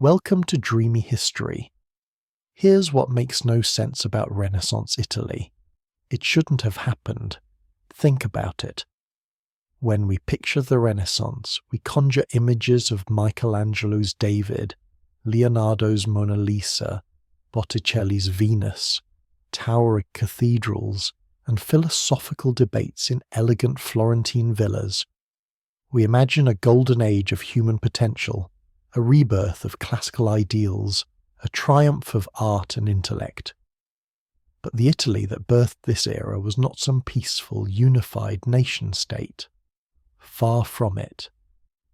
Welcome to Dreamy History. Here's what makes no sense about Renaissance Italy. It shouldn't have happened. Think about it. When we picture the Renaissance, we conjure images of Michelangelo's David, Leonardo's Mona Lisa, Botticelli's Venus, towering cathedrals, and philosophical debates in elegant Florentine villas. We imagine a golden age of human potential, a rebirth of classical ideals, a triumph of art and intellect. But the Italy that birthed this era was not some peaceful, unified nation-state. Far from it.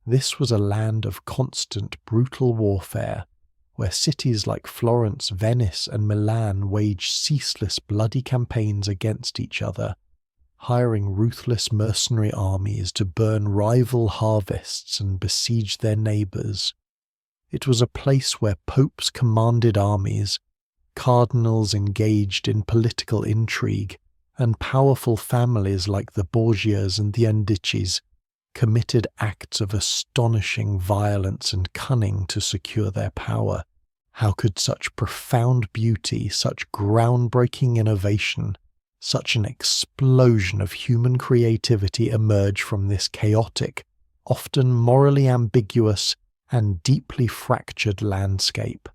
This was a land of constant, brutal warfare, where cities like Florence, Venice, and Milan waged ceaseless bloody campaigns against each other, hiring ruthless mercenary armies to burn rival harvests and besiege their neighbours. It was a place where popes commanded armies, cardinals engaged in political intrigue, and powerful families like the Borgias and the Medicis committed acts of astonishing violence and cunning to secure their power. How could such profound beauty, such groundbreaking innovation, such an explosion of human creativity emerge from this chaotic, often morally ambiguous, and deeply fractured landscape?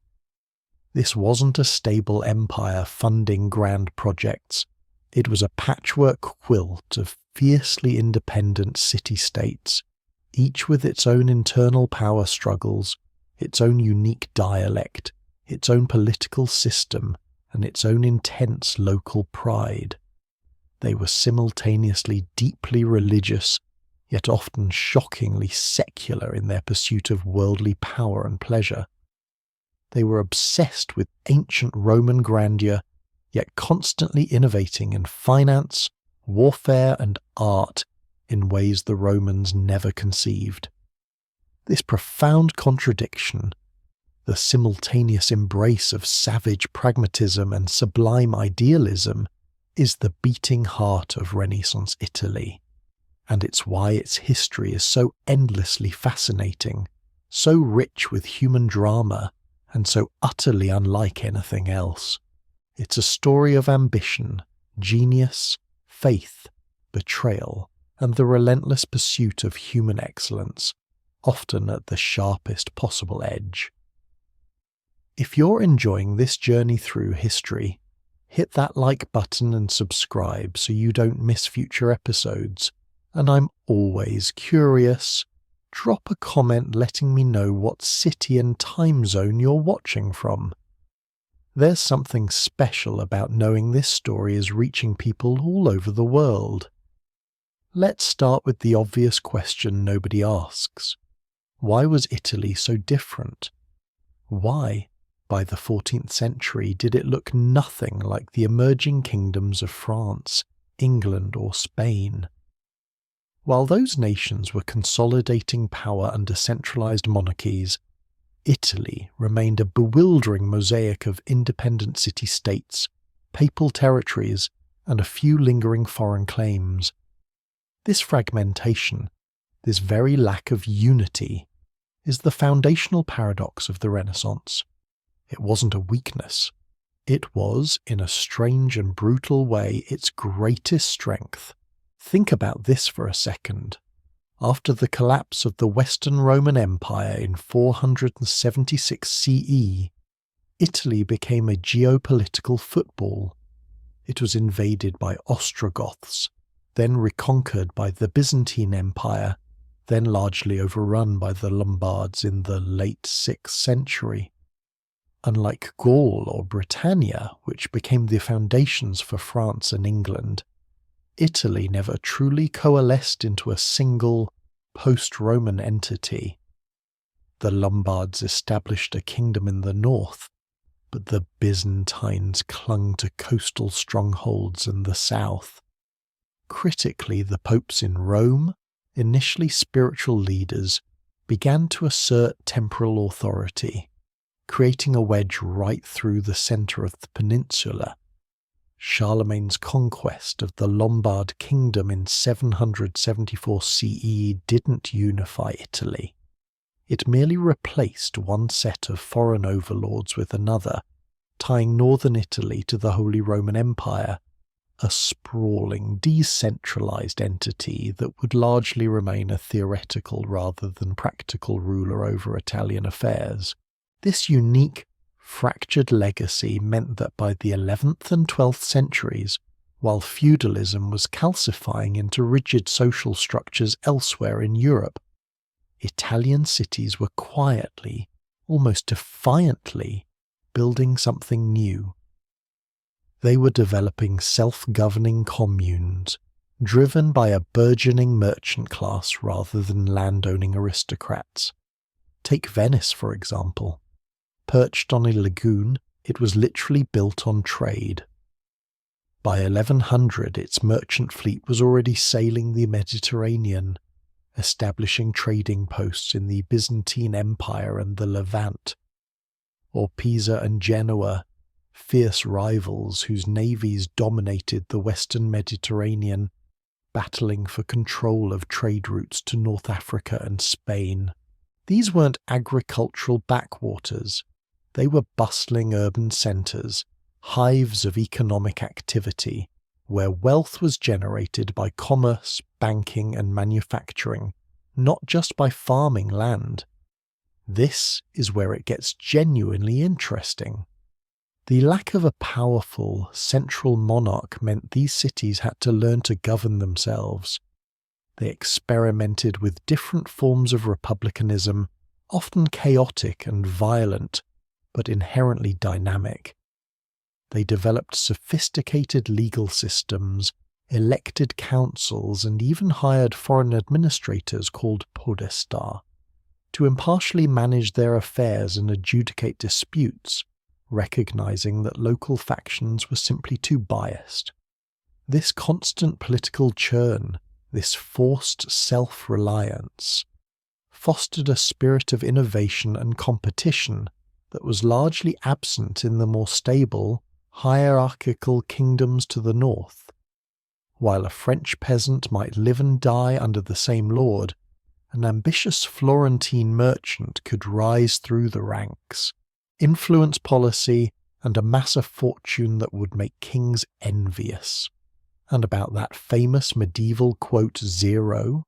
This wasn't a stable empire funding grand projects. It was a patchwork quilt of fiercely independent city-states, each with its own internal power struggles, its own unique dialect, its own political system, and its own intense local pride. They were simultaneously deeply religious, yet often shockingly secular in their pursuit of worldly power and pleasure. They were obsessed with ancient Roman grandeur, yet constantly innovating in finance, warfare, and art in ways the Romans never conceived. This profound contradiction, the simultaneous embrace of savage pragmatism and sublime idealism, is the beating heart of Renaissance Italy, and it's why its history is so endlessly fascinating, so rich with human drama, and so utterly unlike anything else. It's a story of ambition, genius, faith, betrayal, and the relentless pursuit of human excellence, often at the sharpest possible edge. If you're enjoying this journey through history, hit that like button and subscribe so you don't miss future episodes. And I'm always curious. Drop a comment letting me know what city and time zone you're watching from. There's something special about knowing this story is reaching people all over the world. Let's start with the obvious question nobody asks. Why was Italy so different? Why, by the 14th century, did it look nothing like the emerging kingdoms of France, England, or Spain? While those nations were consolidating power under centralized monarchies, Italy remained a bewildering mosaic of independent city-states, papal territories, and a few lingering foreign claims. This fragmentation, this very lack of unity, is the foundational paradox of the Renaissance. It wasn't a weakness. It was, in a strange and brutal way, its greatest strength. Think about this for a second. After the collapse of the Western Roman Empire in 476 CE, Italy became a geopolitical football. It was invaded by Ostrogoths, then reconquered by the Byzantine Empire, then largely overrun by the Lombards in the late 6th century. Unlike Gaul or Britannia, which became the foundations for France and England, Italy never truly coalesced into a single, post-Roman entity. The Lombards established a kingdom in the north, but the Byzantines clung to coastal strongholds in the south. Critically, the popes in Rome, initially spiritual leaders, began to assert temporal authority, creating a wedge right through the centre of the peninsula. Charlemagne's conquest of the Lombard kingdom in 774 CE didn't unify Italy. It merely replaced one set of foreign overlords with another, tying northern Italy to the Holy Roman Empire, a sprawling, decentralized entity that would largely remain a theoretical rather than practical ruler over Italian affairs. This unique, fractured legacy meant that by the 11th and 12th centuries, while feudalism was calcifying into rigid social structures elsewhere in Europe, Italian cities were quietly, almost defiantly, building something new. They were developing self-governing communes, driven by a burgeoning merchant class rather than landowning aristocrats. Take Venice, for example. Perched on a lagoon, it was literally built on trade. By 1100, its merchant fleet was already sailing the Mediterranean, establishing trading posts in the Byzantine Empire and the Levant. Or Pisa and Genoa, fierce rivals whose navies dominated the western Mediterranean, battling for control of trade routes to North Africa and Spain. These weren't agricultural backwaters. They were bustling urban centres, hives of economic activity, where wealth was generated by commerce, banking and manufacturing, not just by farming land. This is where it gets genuinely interesting. The lack of a powerful, central monarch meant these cities had to learn to govern themselves. They experimented with different forms of republicanism, often chaotic and violent, but inherently dynamic. They developed sophisticated legal systems, elected councils, and even hired foreign administrators called podesta to impartially manage their affairs and adjudicate disputes, recognizing that local factions were simply too biased. This constant political churn, this forced self-reliance, fostered a spirit of innovation and competition that was largely absent in the more stable, hierarchical kingdoms to the north. While a French peasant might live and die under the same lord, an ambitious Florentine merchant could rise through the ranks, influence policy, and amass a fortune that would make kings envious. And about that famous medieval quote zero?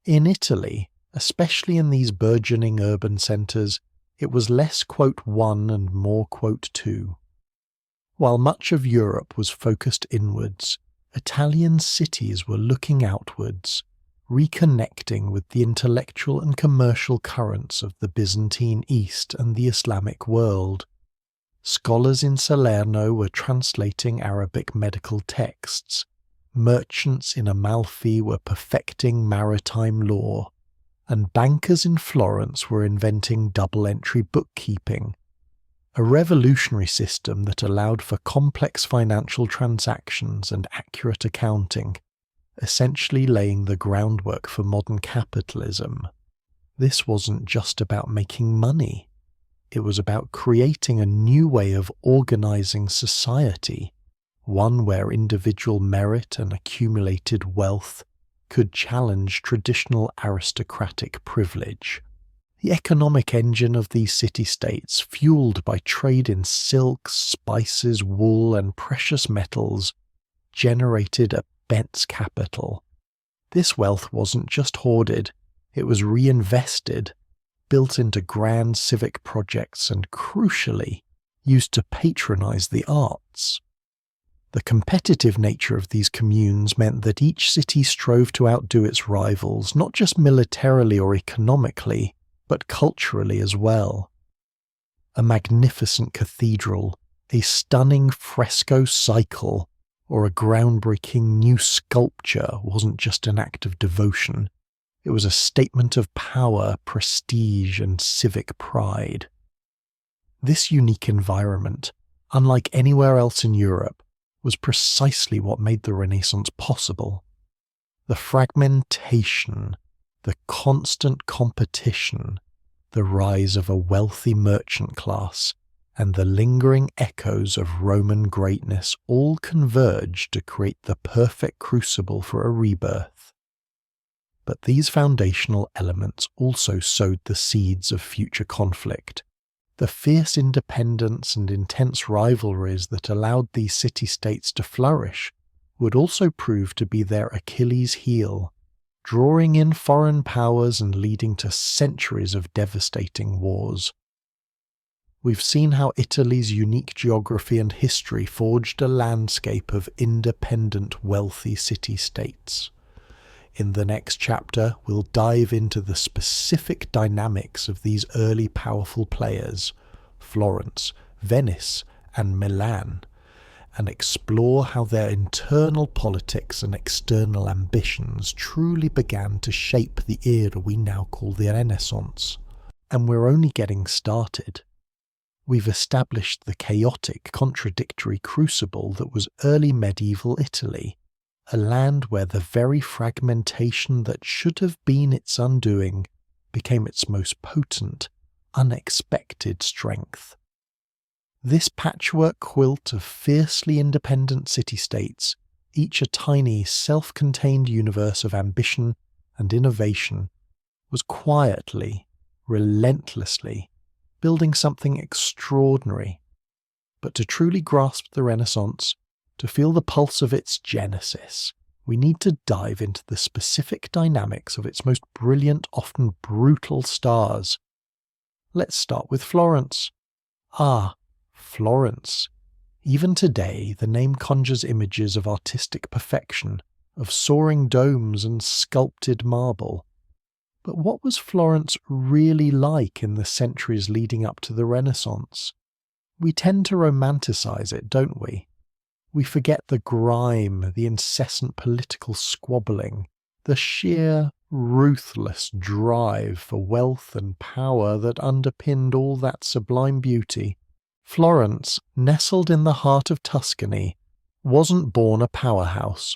In Italy, especially in these burgeoning urban centres, it was less quote one and more quote two. While much of Europe was focused inwards, Italian cities were looking outwards, reconnecting with the intellectual and commercial currents of the Byzantine East and the Islamic world. Scholars in Salerno were translating Arabic medical texts, merchants in Amalfi were perfecting maritime law, and bankers in Florence were inventing double-entry bookkeeping, a revolutionary system that allowed for complex financial transactions and accurate accounting, essentially laying the groundwork for modern capitalism. This wasn't just about making money. It was about creating a new way of organizing society, one where individual merit and accumulated wealth could challenge traditional aristocratic privilege. The economic engine of these city-states, fueled by trade in silks, spices, wool, and precious metals, generated immense capital. This wealth wasn't just hoarded, it was reinvested, built into grand civic projects and, crucially, used to patronize the arts. The competitive nature of these communes meant that each city strove to outdo its rivals, not just militarily or economically, but culturally as well. A magnificent cathedral, a stunning fresco cycle, or a groundbreaking new sculpture wasn't just an act of devotion. It was a statement of power, prestige, and civic pride. This unique environment, unlike anywhere else in Europe, was precisely what made the Renaissance possible. The fragmentation, the constant competition, the rise of a wealthy merchant class, and the lingering echoes of Roman greatness all converged to create the perfect crucible for a rebirth. But these foundational elements also sowed the seeds of future conflict. The fierce independence and intense rivalries that allowed these city-states to flourish would also prove to be their Achilles' heel, drawing in foreign powers and leading to centuries of devastating wars. We've seen how Italy's unique geography and history forged a landscape of independent, wealthy city-states. In the next chapter, we'll dive into the specific dynamics of these early powerful players, Florence, Venice, and Milan, and explore how their internal politics and external ambitions truly began to shape the era we now call the Renaissance. And we're only getting started. We've established the chaotic, contradictory crucible that was early medieval Italy, a land where the very fragmentation that should have been its undoing became its most potent, unexpected strength. This patchwork quilt of fiercely independent city-states, each a tiny, self-contained universe of ambition and innovation, was quietly, relentlessly, building something extraordinary. But to truly grasp the Renaissance, to feel the pulse of its genesis, we need to dive into the specific dynamics of its most brilliant, often brutal stars. Let's start with Florence. Florence. Even today, the name conjures images of artistic perfection, of soaring domes and sculpted marble. But what was Florence really like in the centuries leading up to the Renaissance? We tend to romanticize it, don't we? We forget the grime, the incessant political squabbling, the sheer, ruthless drive for wealth and power that underpinned all that sublime beauty. Florence, nestled in the heart of Tuscany, wasn't born a powerhouse.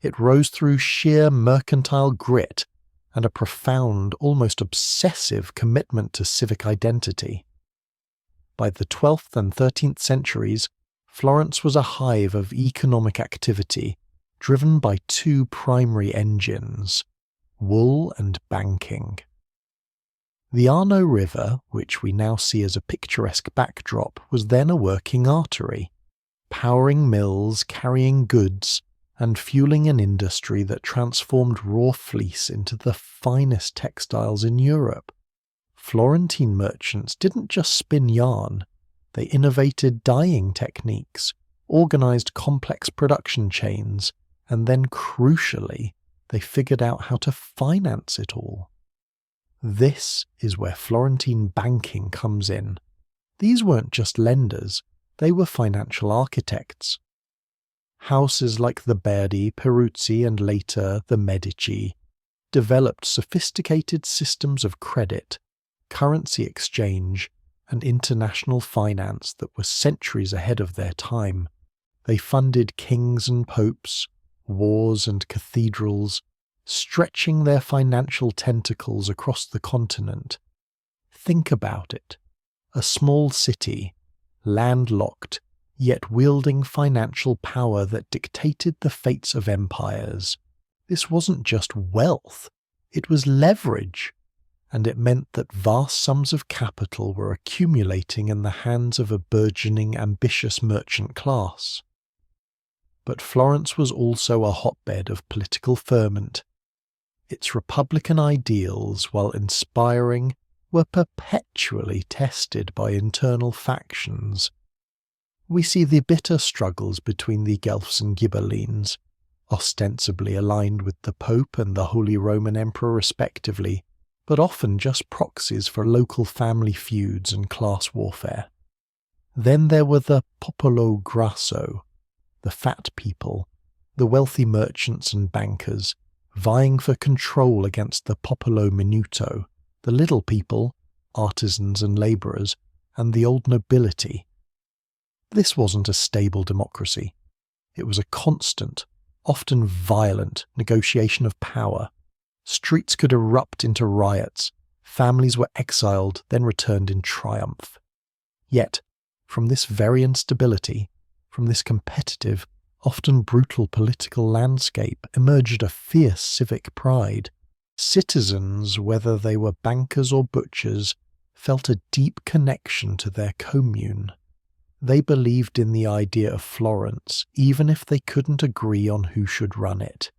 It rose through sheer mercantile grit and a profound, almost obsessive commitment to civic identity. By the 12th and 13th centuries, Florence was a hive of economic activity, driven by two primary engines: wool and banking. The Arno River, which we now see as a picturesque backdrop, was then a working artery, powering mills, carrying goods, and fueling an industry that transformed raw fleece into the finest textiles in Europe. Florentine merchants didn't just spin yarn, they innovated dyeing techniques, organized complex production chains, and then, crucially, they figured out how to finance it all. This is where Florentine banking comes in. These weren't just lenders, they were financial architects. Houses like the Berti, Peruzzi, and later the Medici developed sophisticated systems of credit, currency exchange, and international finance that were centuries ahead of their time. They funded kings and popes, wars and cathedrals, stretching their financial tentacles across the continent. Think about it. A small city, landlocked, yet wielding financial power that dictated the fates of empires. This wasn't just wealth, it was leverage, and it meant that vast sums of capital were accumulating in the hands of a burgeoning, ambitious merchant class. But Florence was also a hotbed of political ferment. Its republican ideals, while inspiring, were perpetually tested by internal factions. We see the bitter struggles between the Guelphs and Ghibellines, ostensibly aligned with the Pope and the Holy Roman Emperor respectively, but often just proxies for local family feuds and class warfare. Then there were the popolo grasso, the fat people, the wealthy merchants and bankers, vying for control against the popolo minuto, the little people, artisans and labourers, and the old nobility. This wasn't a stable democracy. It was a constant, often violent, negotiation of power. Streets could erupt into riots, families were exiled, then returned in triumph. Yet, from this very instability, from this competitive, often brutal political landscape, emerged a fierce civic pride. Citizens, whether they were bankers or butchers, felt a deep connection to their commune. They believed in the idea of Florence, even if they couldn't agree on who should run it.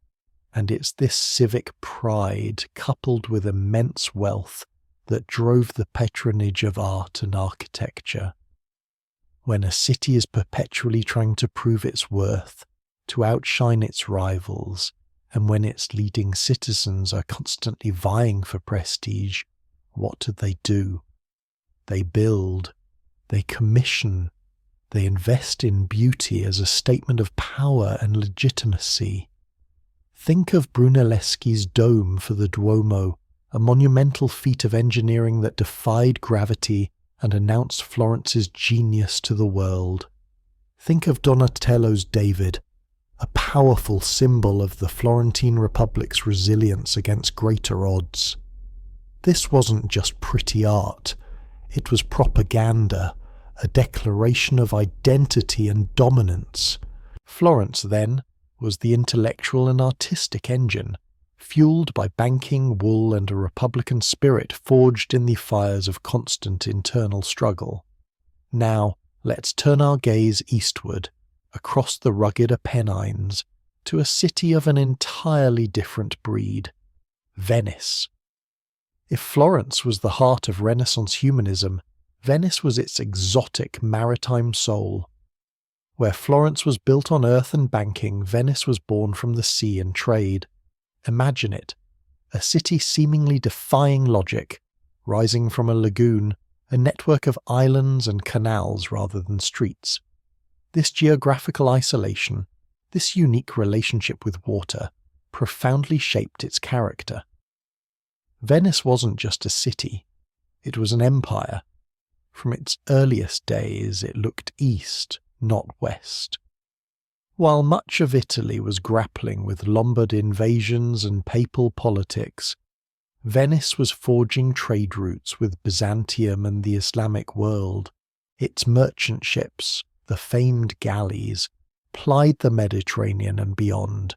And it's this civic pride, coupled with immense wealth, that drove the patronage of art and architecture. When a city is perpetually trying to prove its worth, to outshine its rivals, and when its leading citizens are constantly vying for prestige, what do? They build, they commission, they invest in beauty as a statement of power and legitimacy. Think of Brunelleschi's dome for the Duomo, a monumental feat of engineering that defied gravity and announced Florence's genius to the world. Think of Donatello's David, a powerful symbol of the Florentine Republic's resilience against greater odds. This wasn't just pretty art, it was propaganda, a declaration of identity and dominance. Florence, then, was the intellectual and artistic engine, fueled by banking, wool, and a republican spirit forged in the fires of constant internal struggle. Now, let's turn our gaze eastward, across the rugged Apennines, to a city of an entirely different breed, Venice. If Florence was the heart of Renaissance humanism, Venice was its exotic maritime soul. Where Florence was built on earth and banking, Venice was born from the sea and trade. Imagine it, a city seemingly defying logic, rising from a lagoon, a network of islands and canals rather than streets. This geographical isolation, this unique relationship with water, profoundly shaped its character. Venice wasn't just a city, it was an empire. From its earliest days it looked east, not west. While much of Italy was grappling with Lombard invasions and papal politics, Venice was forging trade routes with Byzantium and the Islamic world. Its merchant ships, the famed galleys, plied the Mediterranean and beyond,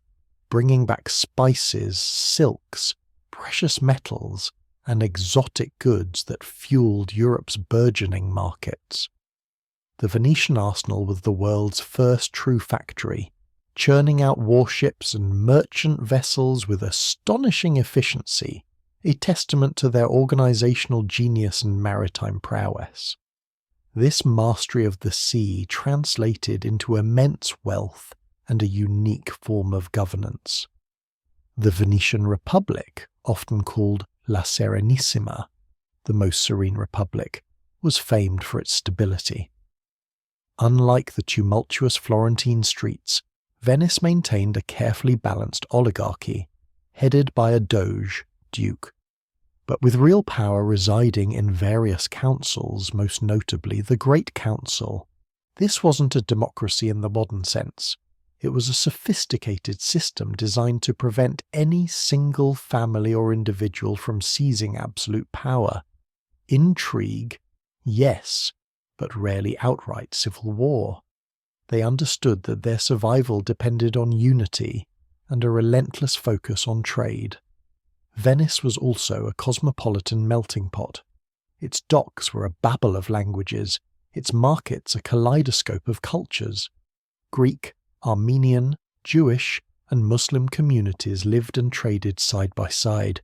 bringing back spices, silks, precious metals, and exotic goods that fueled Europe's burgeoning markets. The Venetian arsenal was the world's first true factory, churning out warships and merchant vessels with astonishing efficiency, a testament to their organizational genius and maritime prowess. This mastery of the sea translated into immense wealth and a unique form of governance. The Venetian Republic, often called La Serenissima, the most serene republic, was famed for its stability. Unlike the tumultuous Florentine streets, Venice maintained a carefully balanced oligarchy, headed by a doge, duke, but with real power residing in various councils, most notably the Great Council. This wasn't a democracy in the modern sense. It was a sophisticated system designed to prevent any single family or individual from seizing absolute power. Intrigue, yes, but rarely outright civil war. They understood that their survival depended on unity and a relentless focus on trade. Venice was also a cosmopolitan melting pot. Its docks were a babel of languages, its markets a kaleidoscope of cultures. Greek, Armenian, Jewish, and Muslim communities lived and traded side by side,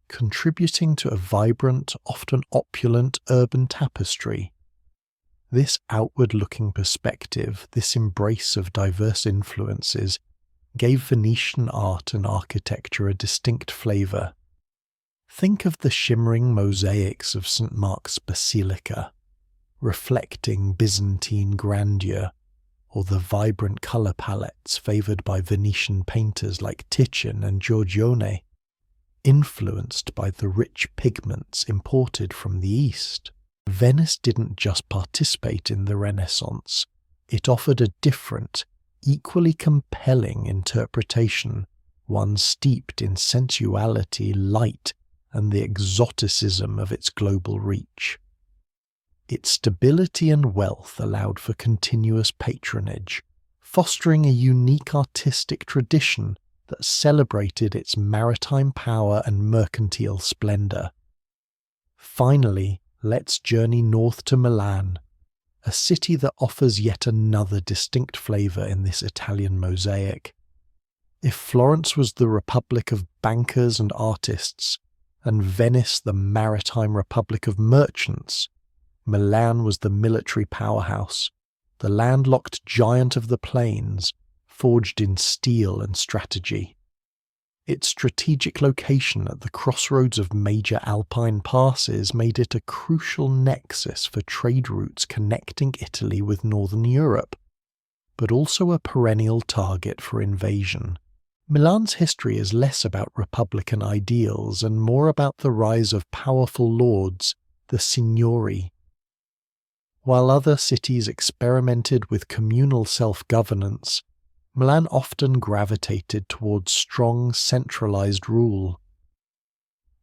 contributing to a vibrant, often opulent urban tapestry. This outward-looking perspective, this embrace of diverse influences, gave Venetian art and architecture a distinct flavour. Think of the shimmering mosaics of St. Mark's Basilica, reflecting Byzantine grandeur, or the vibrant colour palettes favoured by Venetian painters like Titian and Giorgione, influenced by the rich pigments imported from the East. Venice didn't just participate in the Renaissance, it offered a different, equally compelling interpretation, one steeped in sensuality, light, and the exoticism of its global reach. Its stability and wealth allowed for continuous patronage, fostering a unique artistic tradition that celebrated its maritime power and mercantile splendour. Finally, let's journey north to Milan, a city that offers yet another distinct flavour in this Italian mosaic. If Florence was the republic of bankers and artists, and Venice the maritime republic of merchants, Milan was the military powerhouse, the landlocked giant of the plains, forged in steel and strategy. Its strategic location at the crossroads of major alpine passes made it a crucial nexus for trade routes connecting Italy with northern Europe, but also a perennial target for invasion. Milan's history is less about republican ideals and more about the rise of powerful lords, the signori. While other cities experimented with communal self-governance, Milan often gravitated towards strong, centralized rule.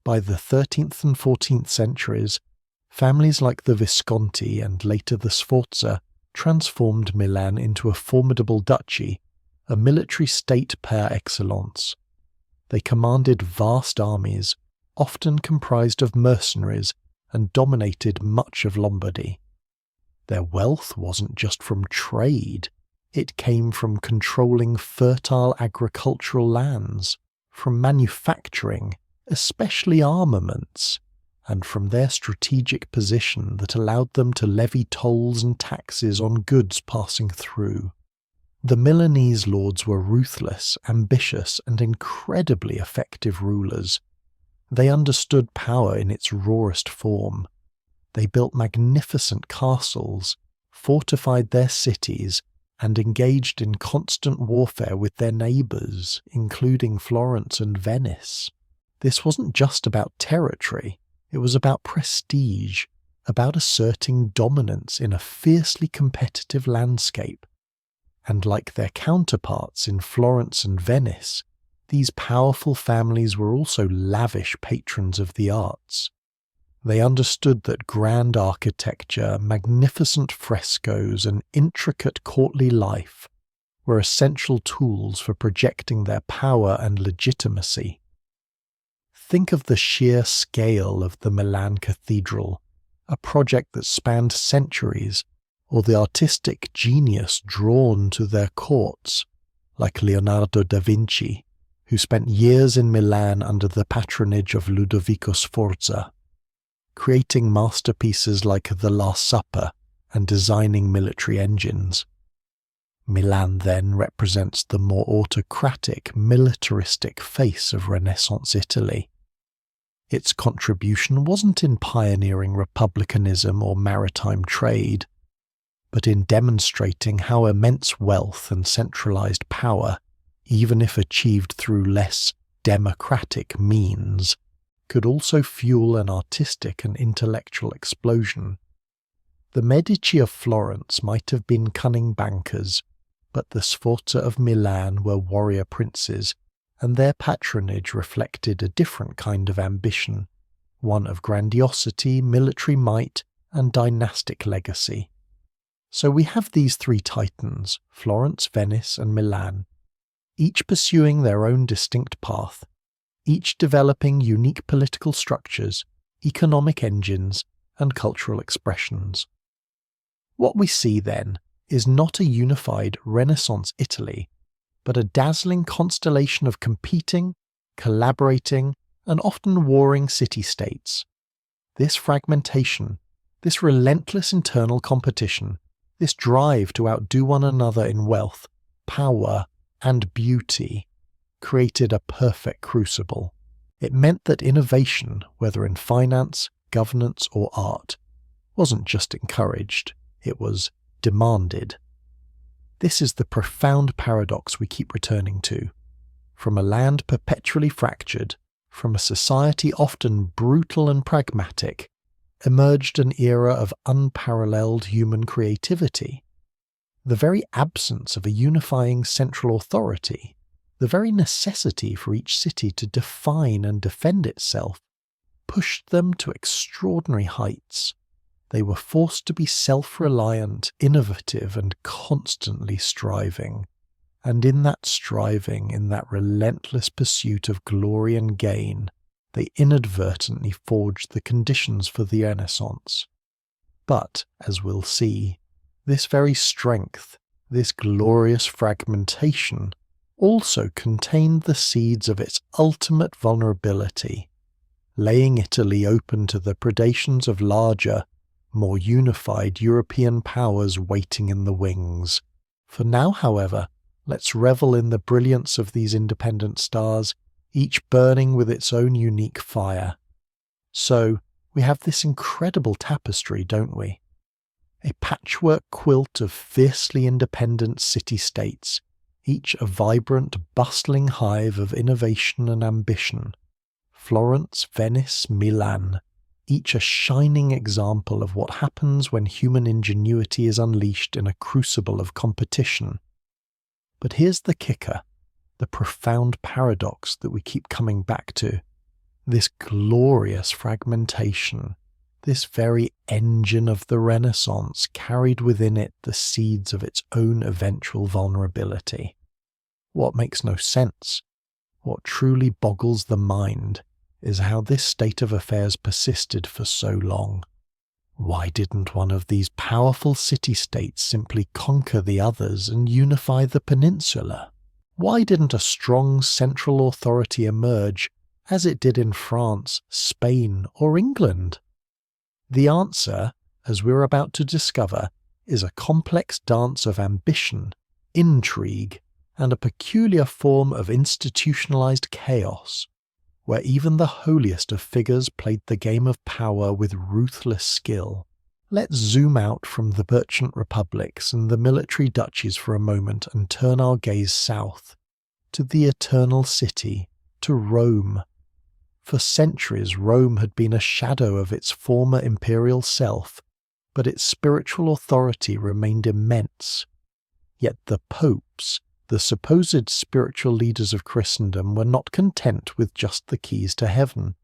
By the 13th and 14th centuries, families like the Visconti and later the Sforza transformed Milan into a formidable duchy, a military state par excellence. They commanded vast armies, often comprised of mercenaries, and dominated much of Lombardy. Their wealth wasn't just from trade. It came from controlling fertile agricultural lands, from manufacturing, especially armaments, and from their strategic position that allowed them to levy tolls and taxes on goods passing through. The Milanese lords were ruthless, ambitious, and incredibly effective rulers. They understood power in its rawest form. They built magnificent castles, fortified their cities, and engaged in constant warfare with their neighbours, including Florence and Venice. This wasn't just about territory, it was about prestige, about asserting dominance in a fiercely competitive landscape. And like their counterparts in Florence and Venice, these powerful families were also lavish patrons of the arts. They understood that grand architecture, magnificent frescoes, and intricate courtly life were essential tools for projecting their power and legitimacy. Think of the sheer scale of the Milan Cathedral, a project that spanned centuries, or the artistic genius drawn to their courts, like Leonardo da Vinci, who spent years in Milan under the patronage of Ludovico Sforza, creating masterpieces like The Last Supper and designing military engines. Milan then represents the more autocratic, militaristic face of Renaissance Italy. Its contribution wasn't in pioneering republicanism or maritime trade, but in demonstrating how immense wealth and centralized power, even if achieved through less democratic means, could also fuel an artistic and intellectual explosion. The Medici of Florence might have been cunning bankers, but the Sforza of Milan were warrior princes, and their patronage reflected a different kind of ambition, one of grandiosity, military might, and dynastic legacy. So we have these three titans, Florence, Venice, and Milan, each pursuing their own distinct path, each developing unique political structures, economic engines, and cultural expressions. What we see, then, is not a unified Renaissance Italy, but a dazzling constellation of competing, collaborating, and often warring city-states. This fragmentation, this relentless internal competition, this drive to outdo one another in wealth, power, and beauty, created a perfect crucible. It meant that innovation, whether in finance, governance, or art, wasn't just encouraged, it was demanded. This is the profound paradox we keep returning to. From a land perpetually fractured, from a society often brutal and pragmatic, emerged an era of unparalleled human creativity. The very absence of a unifying central authority, the very necessity for each city to define and defend itself, pushed them to extraordinary heights. They were forced to be self-reliant, innovative, and constantly striving. And in that striving, in that relentless pursuit of glory and gain, they inadvertently forged the conditions for the Renaissance. But, as we'll see, this very strength, this glorious fragmentation, also contained the seeds of its ultimate vulnerability, laying Italy open to the predations of larger, more unified European powers waiting in the wings. For now, however, let's revel in the brilliance of these independent stars, each burning with its own unique fire. So, we have this incredible tapestry, don't we? A patchwork quilt of fiercely independent city-states, each a vibrant, bustling hive of innovation and ambition. Florence, Venice, Milan, each a shining example of what happens when human ingenuity is unleashed in a crucible of competition. But here's the kicker, the profound paradox that we keep coming back to. This glorious fragmentation, this very engine of the Renaissance, carried within it the seeds of its own eventual vulnerability. What makes no sense, what truly boggles the mind, is how this state of affairs persisted for so long. Why didn't one of these powerful city-states simply conquer the others and unify the peninsula? Why didn't a strong central authority emerge, as it did in France, Spain, or England? The answer, as we're about to discover, is a complex dance of ambition, intrigue, and a peculiar form of institutionalized chaos, where even the holiest of figures played the game of power with ruthless skill. Let's zoom out from the merchant republics and the military duchies for a moment and turn our gaze south, to the eternal city, to Rome. For centuries, Rome had been a shadow of its former imperial self, but its spiritual authority remained immense. Yet the popes, the supposed spiritual leaders of Christendom, were not content with just the keys to heaven.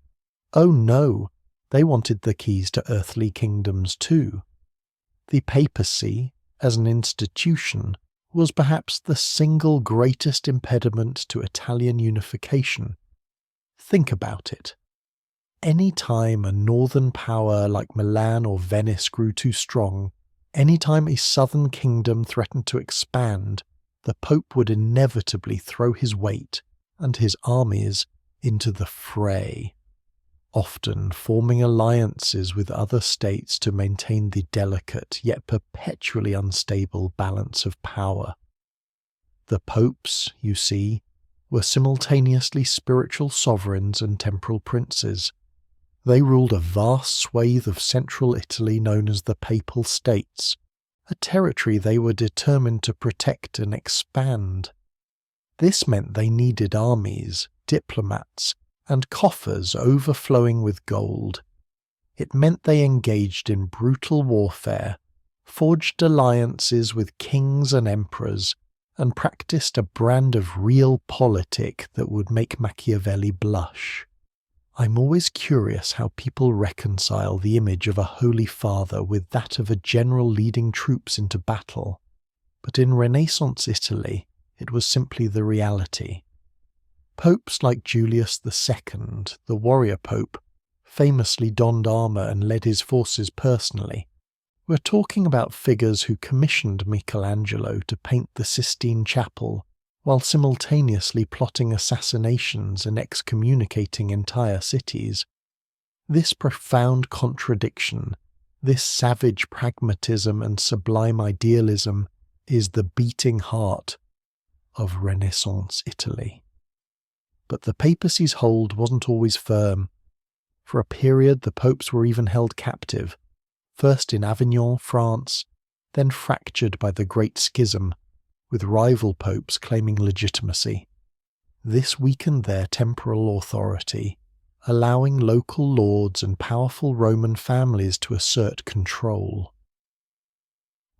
Oh no, they wanted the keys to earthly kingdoms too. The papacy, as an institution, was perhaps the single greatest impediment to Italian unification. Think about it. Any time a northern power like Milan or Venice grew too strong, any time a southern kingdom threatened to expand, the Pope would inevitably throw his weight and his armies into the fray, often forming alliances with other states to maintain the delicate yet perpetually unstable balance of power. The popes, you see, were simultaneously spiritual sovereigns and temporal princes. They ruled a vast swathe of central Italy known as the Papal States, a territory they were determined to protect and expand. This meant they needed armies, diplomats, and coffers overflowing with gold. It meant they engaged in brutal warfare, forged alliances with kings and emperors, and practiced a brand of realpolitik that would make Machiavelli blush. I'm always curious how people reconcile the image of a holy father with that of a general leading troops into battle. But in Renaissance Italy, it was simply the reality. Popes like Julius II, the warrior pope, famously donned armour and led his forces personally. We're talking about figures who commissioned Michelangelo to paint the Sistine Chapel, while simultaneously plotting assassinations and excommunicating entire cities. This profound contradiction, this savage pragmatism and sublime idealism, is the beating heart of Renaissance Italy. But the papacy's hold wasn't always firm. For a period, the popes were even held captive, first in Avignon, France, then fractured by the Great Schism, with rival popes claiming legitimacy. This weakened their temporal authority, allowing local lords and powerful Roman families to assert control.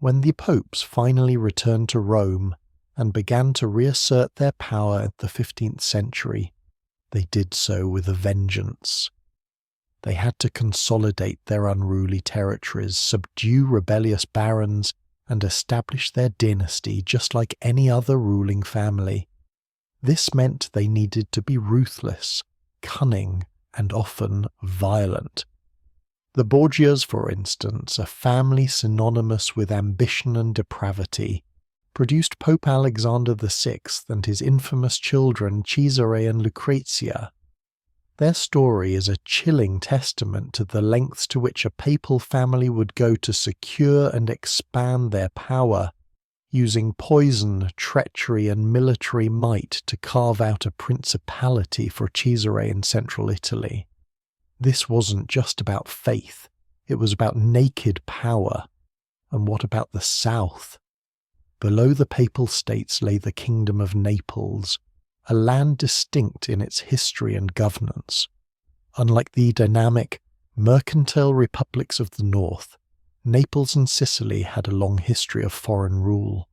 When the popes finally returned to Rome and began to reassert their power in the 15th century, they did so with a vengeance. They had to consolidate their unruly territories, subdue rebellious barons, and establish their dynasty just like any other ruling family. This meant they needed to be ruthless, cunning, and often violent. The Borgias, for instance, a family synonymous with ambition and depravity, produced Pope Alexander VI and his infamous children Cesare and Lucrezia. Their story is a chilling testament to the lengths to which a papal family would go to secure and expand their power, using poison, treachery, and military might to carve out a principality for Cesare in central Italy. This wasn't just about faith, it was about naked power. And what about the south? Below the papal states lay the Kingdom of Naples, a land distinct in its history and governance. Unlike the dynamic, mercantile republics of the north, Naples and Sicily had a long history of foreign rule.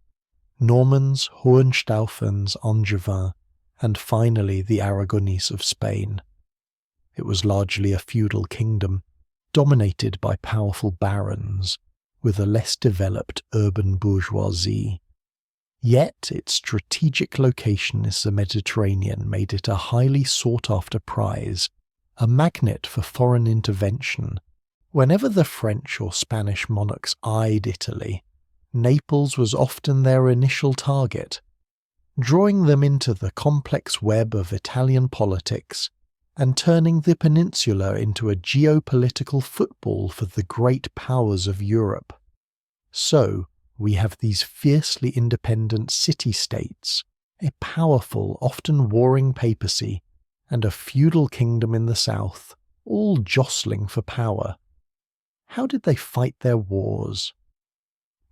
Normans, Hohenstaufens, Angevins, and finally the Aragonese of Spain. It was largely a feudal kingdom, dominated by powerful barons, with a less developed urban bourgeoisie. Yet its strategic location in the Mediterranean made it a highly sought-after prize, a magnet for foreign intervention. Whenever the French or Spanish monarchs eyed Italy, Naples was often their initial target, drawing them into the complex web of Italian politics and turning the peninsula into a geopolitical football for the great powers of Europe. So, we have these fiercely independent city-states, a powerful, often warring papacy, and a feudal kingdom in the south, all jostling for power. How did they fight their wars?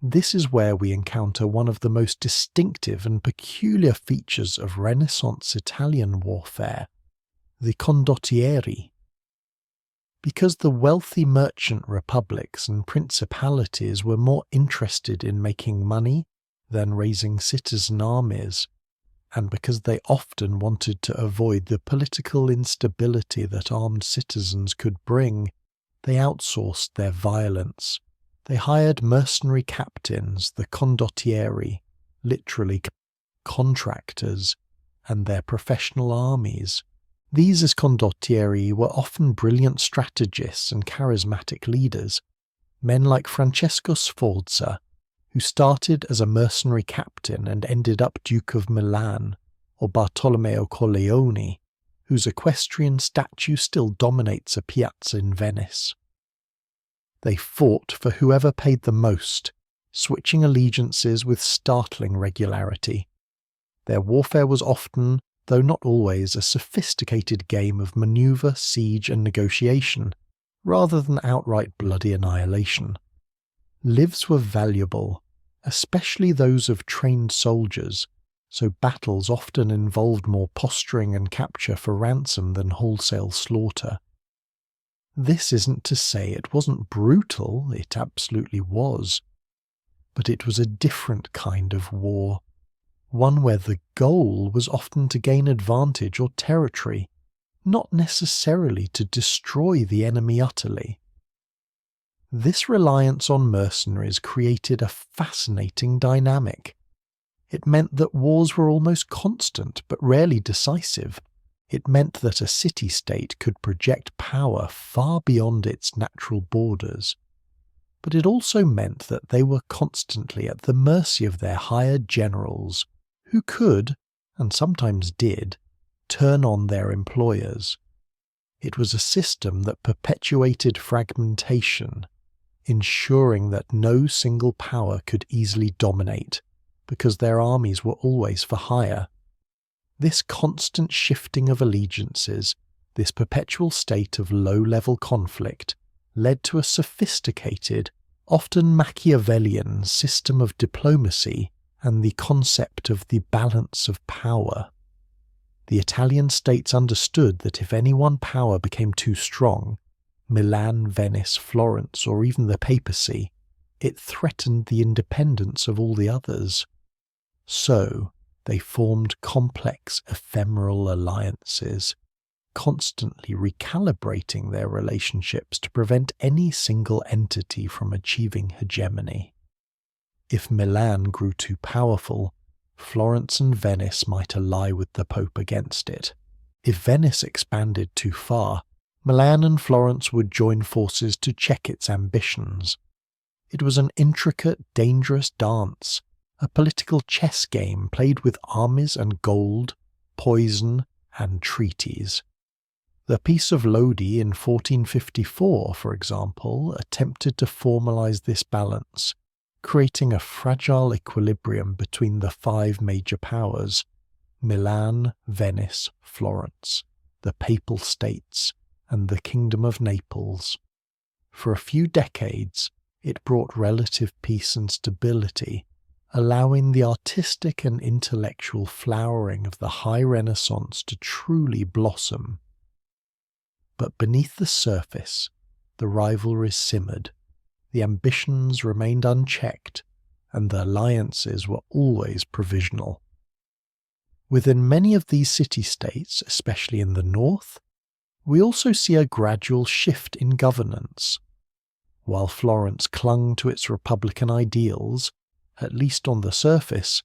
This is where we encounter one of the most distinctive and peculiar features of Renaissance Italian warfare, the condottieri. Because the wealthy merchant republics and principalities were more interested in making money than raising citizen armies, and because they often wanted to avoid the political instability that armed citizens could bring, they outsourced their violence. They hired mercenary captains, the condottieri, literally contractors, and their professional armies. These as condottieri were often brilliant strategists and charismatic leaders, men like Francesco Sforza, who started as a mercenary captain and ended up Duke of Milan, or Bartolomeo Corleone, whose equestrian statue still dominates a piazza in Venice. They fought for whoever paid the most, switching allegiances with startling regularity. Their warfare was often, though not always, a sophisticated game of maneuver, siege, and negotiation, rather than outright bloody annihilation. Lives were valuable, especially those of trained soldiers, so battles often involved more posturing and capture for ransom than wholesale slaughter. This isn't to say it wasn't brutal, it absolutely was, but it was a different kind of war, one where the goal was often to gain advantage or territory, not necessarily to destroy the enemy utterly. This reliance on mercenaries created a fascinating dynamic. It meant that wars were almost constant but rarely decisive. It meant that a city-state could project power far beyond its natural borders. But it also meant that they were constantly at the mercy of their hired generals, who could, and sometimes did, turn on their employers. It was a system that perpetuated fragmentation, ensuring that no single power could easily dominate, because their armies were always for hire. This constant shifting of allegiances, this perpetual state of low-level conflict, led to a sophisticated, often Machiavellian system of diplomacy and the concept of the balance of power. The Italian states understood that if any one power became too strong, Milan, Venice, Florence, or even the papacy, it threatened the independence of all the others. So, they formed complex ephemeral alliances, constantly recalibrating their relationships to prevent any single entity from achieving hegemony. If Milan grew too powerful, Florence and Venice might ally with the Pope against it. If Venice expanded too far, Milan and Florence would join forces to check its ambitions. It was an intricate, dangerous dance, a political chess game played with armies and gold, poison, and treaties. The Peace of Lodi in 1454, for example, attempted to formalize this balance, creating a fragile equilibrium between the five major powers: Milan, Venice, Florence, the Papal States, and the Kingdom of Naples. For a few decades, it brought relative peace and stability, allowing the artistic and intellectual flowering of the High Renaissance to truly blossom. But beneath the surface, the rivalries simmered, the ambitions remained unchecked, and the alliances were always provisional. Within many of these city-states, especially in the north, we also see a gradual shift in governance. While Florence clung to its republican ideals, at least on the surface,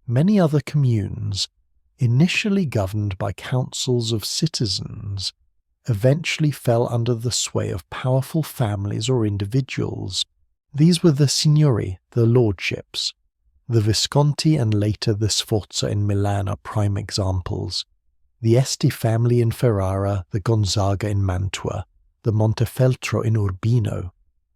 many other communes, initially governed by councils of citizens, eventually fell under the sway of powerful families or individuals. These were the signori, the lordships. The Visconti and later the Sforza in Milan are prime examples. The Este family in Ferrara, the Gonzaga in Mantua, the Montefeltro in Urbino.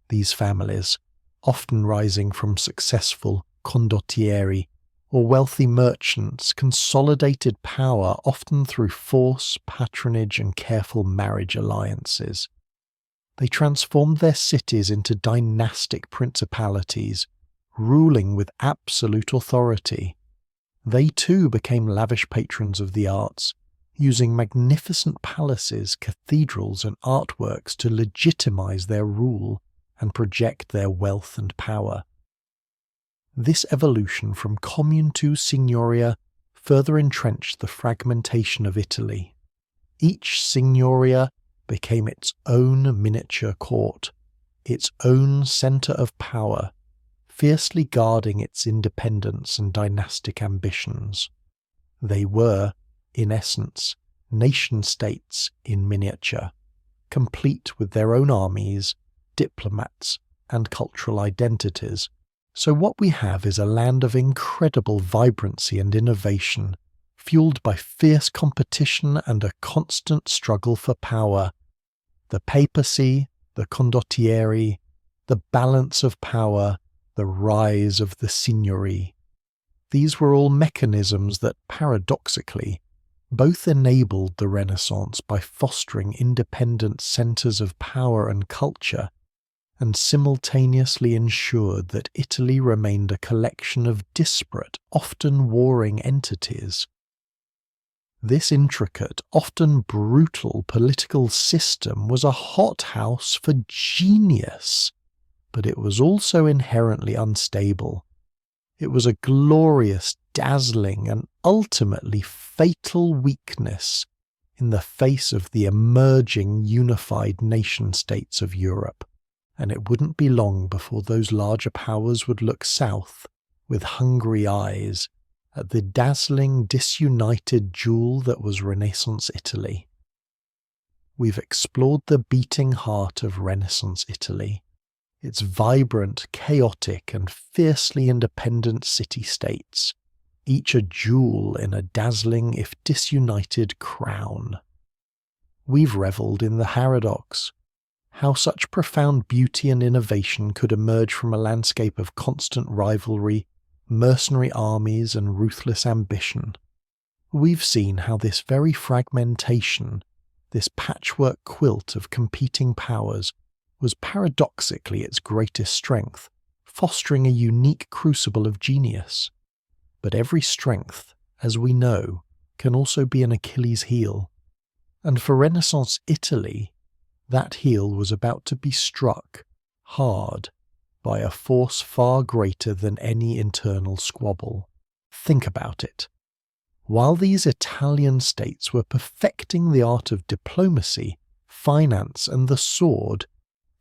These families, often rising from successful condottieri or wealthy merchants, consolidated power often through force, patronage, and careful marriage alliances. They transformed their cities into dynastic principalities, ruling with absolute authority. They too became lavish patrons of the arts, using magnificent palaces, cathedrals, and artworks to legitimize their rule and project their wealth and power. This evolution from commune to signoria further entrenched the fragmentation of Italy. Each signoria became its own miniature court, its own centre of power, fiercely guarding its independence and dynastic ambitions. They were, in essence, nation-states in miniature, complete with their own armies, diplomats, and cultural identities. So what we have is a land of incredible vibrancy and innovation, fueled by fierce competition and a constant struggle for power. The papacy, the condottieri, the balance of power, the rise of the signory. These were all mechanisms that, paradoxically, both enabled the Renaissance by fostering independent centres of power and culture, and simultaneously ensured that Italy remained a collection of disparate, often warring entities. This intricate, often brutal political system was a hothouse for genius, but it was also inherently unstable. It was a glorious, dazzling, and ultimately fatal weakness in the face of the emerging unified nation-states of Europe. And it wouldn't be long before those larger powers would look south with hungry eyes at the dazzling, disunited jewel that was Renaissance Italy. We've explored the beating heart of Renaissance Italy, its vibrant, chaotic, and fiercely independent city-states, each a jewel in a dazzling, if disunited, crown. We've revelled in the paradox, how such profound beauty and innovation could emerge from a landscape of constant rivalry, mercenary armies, and ruthless ambition. We've seen how this very fragmentation, this patchwork quilt of competing powers, was paradoxically its greatest strength, fostering a unique crucible of genius. But every strength, as we know, can also be an Achilles heel. And for Renaissance Italy, that heel was about to be struck hard by a force far greater than any internal squabble. Think about it. While these Italian states were perfecting the art of diplomacy, finance, and the sword,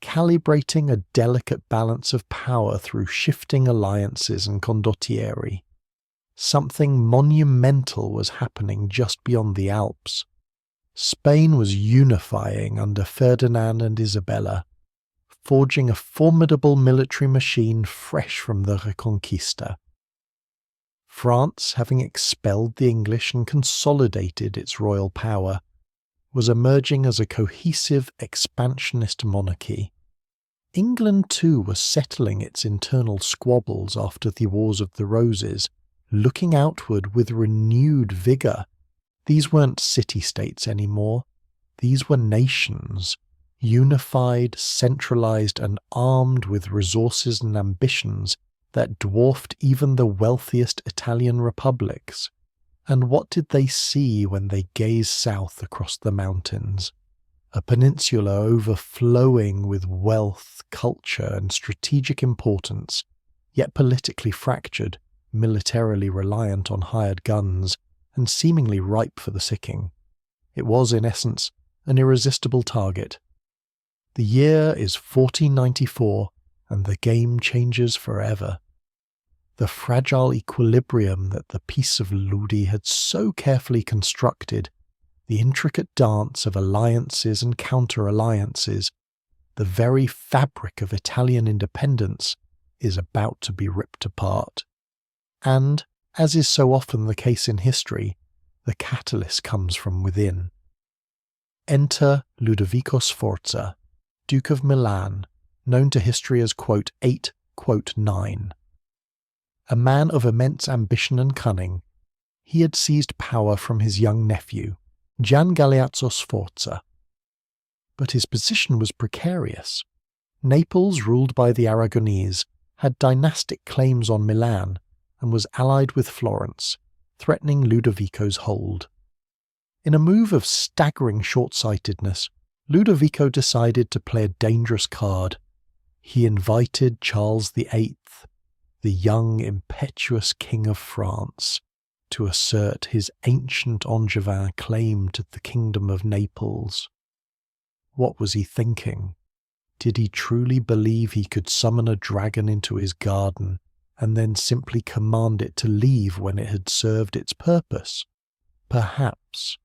calibrating a delicate balance of power through shifting alliances and condottieri. Something monumental was happening just beyond the Alps. Spain was unifying under Ferdinand and Isabella, forging a formidable military machine fresh from the Reconquista. France, having expelled the English and consolidated its royal power, was emerging as a cohesive expansionist monarchy. England too was settling its internal squabbles after the Wars of the Roses, looking outward with renewed vigour. These weren't city-states anymore. These were nations, unified, centralised and armed with resources and ambitions that dwarfed even the wealthiest Italian republics. And what did they see when they gazed south across the mountains? A peninsula overflowing with wealth, culture and strategic importance, yet politically fractured, militarily reliant on hired guns, and seemingly ripe for the sicking. It was, in essence, an irresistible target. The year is 1494, and the game changes forever. The fragile equilibrium that the Peace of Lodi had so carefully constructed, the intricate dance of alliances and counter-alliances, the very fabric of Italian independence, is about to be ripped apart. And, as is so often the case in history, the catalyst comes from within. Enter Ludovico Sforza, Duke of Milan, known to history as "8", "9". A man of immense ambition and cunning, he had seized power from his young nephew, Gian Galeazzo Sforza. But his position was precarious. Naples, ruled by the Aragonese, had dynastic claims on Milan and was allied with Florence, threatening Ludovico's hold. In a move of staggering short-sightedness, Ludovico decided to play a dangerous card. He invited Charles VIII, the young, impetuous King of France, to assert his ancient Angevin claim to the Kingdom of Naples. What was he thinking? Did he truly believe he could summon a dragon into his garden and then simply command it to leave when it had served its purpose? Perhaps.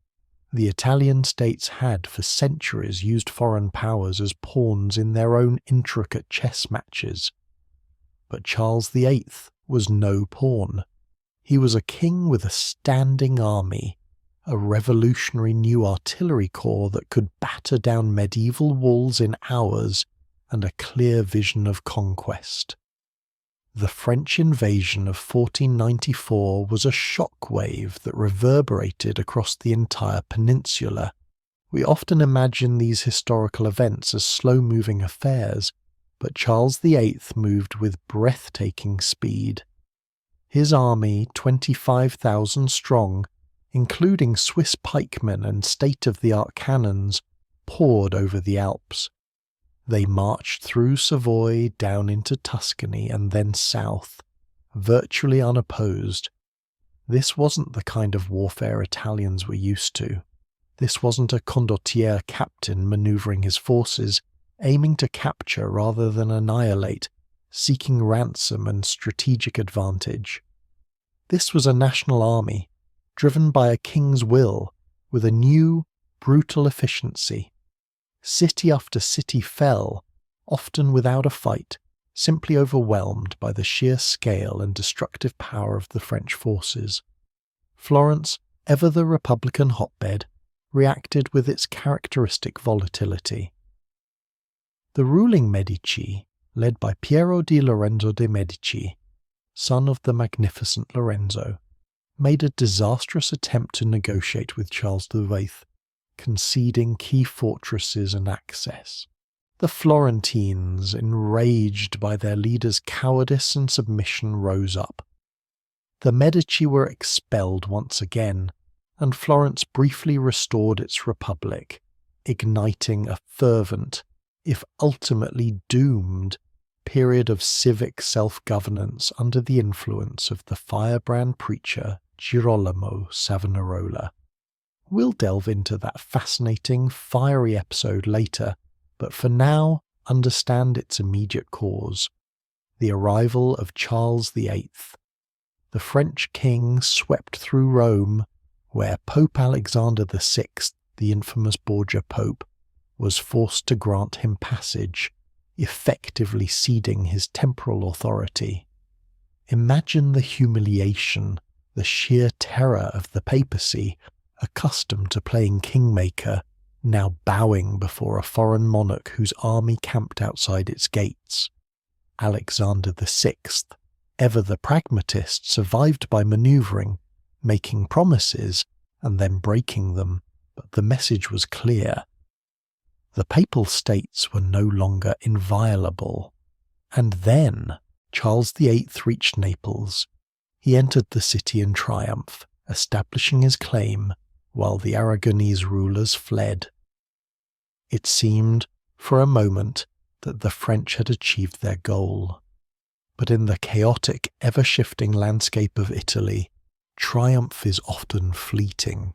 The Italian states had for centuries used foreign powers as pawns in their own intricate chess matches. But Charles VIII was no pawn. He was a king with a standing army, a revolutionary new artillery corps that could batter down medieval walls in hours, and a clear vision of conquest. The French invasion of 1494 was a shockwave that reverberated across the entire peninsula. We often imagine these historical events as slow-moving affairs, but Charles VIII moved with breathtaking speed. His army, 25,000 strong, including Swiss pikemen and state-of-the-art cannons, poured over the Alps. They marched through Savoy down into Tuscany and then south, virtually unopposed. This wasn't the kind of warfare Italians were used to. This wasn't a condottiere captain manoeuvring his forces, aiming to capture rather than annihilate, seeking ransom and strategic advantage. This was a national army, driven by a king's will, with a new, brutal efficiency. City after city fell, often without a fight, simply overwhelmed by the sheer scale and destructive power of the French forces. Florence, ever the Republican hotbed, reacted with its characteristic volatility. The ruling Medici, led by Piero di Lorenzo de' Medici, son of the magnificent Lorenzo, made a disastrous attempt to negotiate with Charles VIII, conceding key fortresses and access. The Florentines, enraged by their leader's cowardice and submission, rose up. The Medici were expelled once again, and Florence briefly restored its republic, igniting a fervent, if ultimately doomed, period of civic self-governance under the influence of the firebrand preacher Girolamo Savonarola. We'll delve into that fascinating, fiery episode later, but for now, understand its immediate cause: the arrival of Charles VIII. The French king swept through Rome, where Pope Alexander VI, the infamous Borgia Pope, was forced to grant him passage, effectively ceding his temporal authority. Imagine the humiliation, the sheer terror of the papacy, accustomed to playing kingmaker, now bowing before a foreign monarch whose army camped outside its gates. Alexander VI, ever the pragmatist, survived by manoeuvring, making promises and then breaking them, but the message was clear. The Papal States were no longer inviolable. And then Charles VIII reached Naples. He entered the city in triumph, establishing his claim, while the Aragonese rulers fled. It seemed, for a moment, that the French had achieved their goal. But in the chaotic, ever-shifting landscape of Italy, triumph is often fleeting.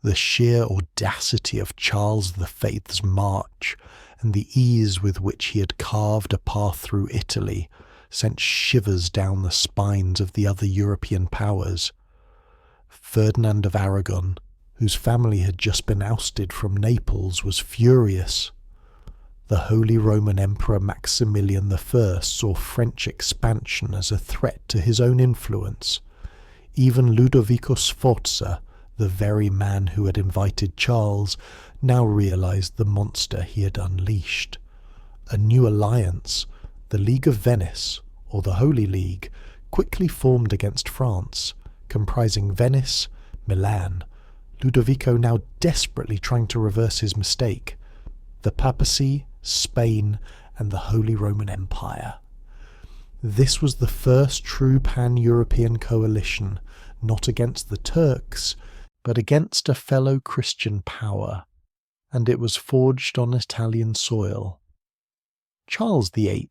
The sheer audacity of Charles V's march and the ease with which he had carved a path through Italy sent shivers down the spines of the other European powers. Ferdinand of Aragon, whose family had just been ousted from Naples, was furious. The Holy Roman Emperor Maximilian I saw French expansion as a threat to his own influence. Even Ludovico Sforza, the very man who had invited Charles, now realized the monster he had unleashed. A new alliance, the League of Venice, or the Holy League, quickly formed against France, comprising Venice, Milan, Ludovico now desperately trying to reverse his mistake, the papacy, Spain, and the Holy Roman Empire. This was the first true pan-European coalition, not against the Turks, but against a fellow Christian power, and it was forged on Italian soil. Charles VIII,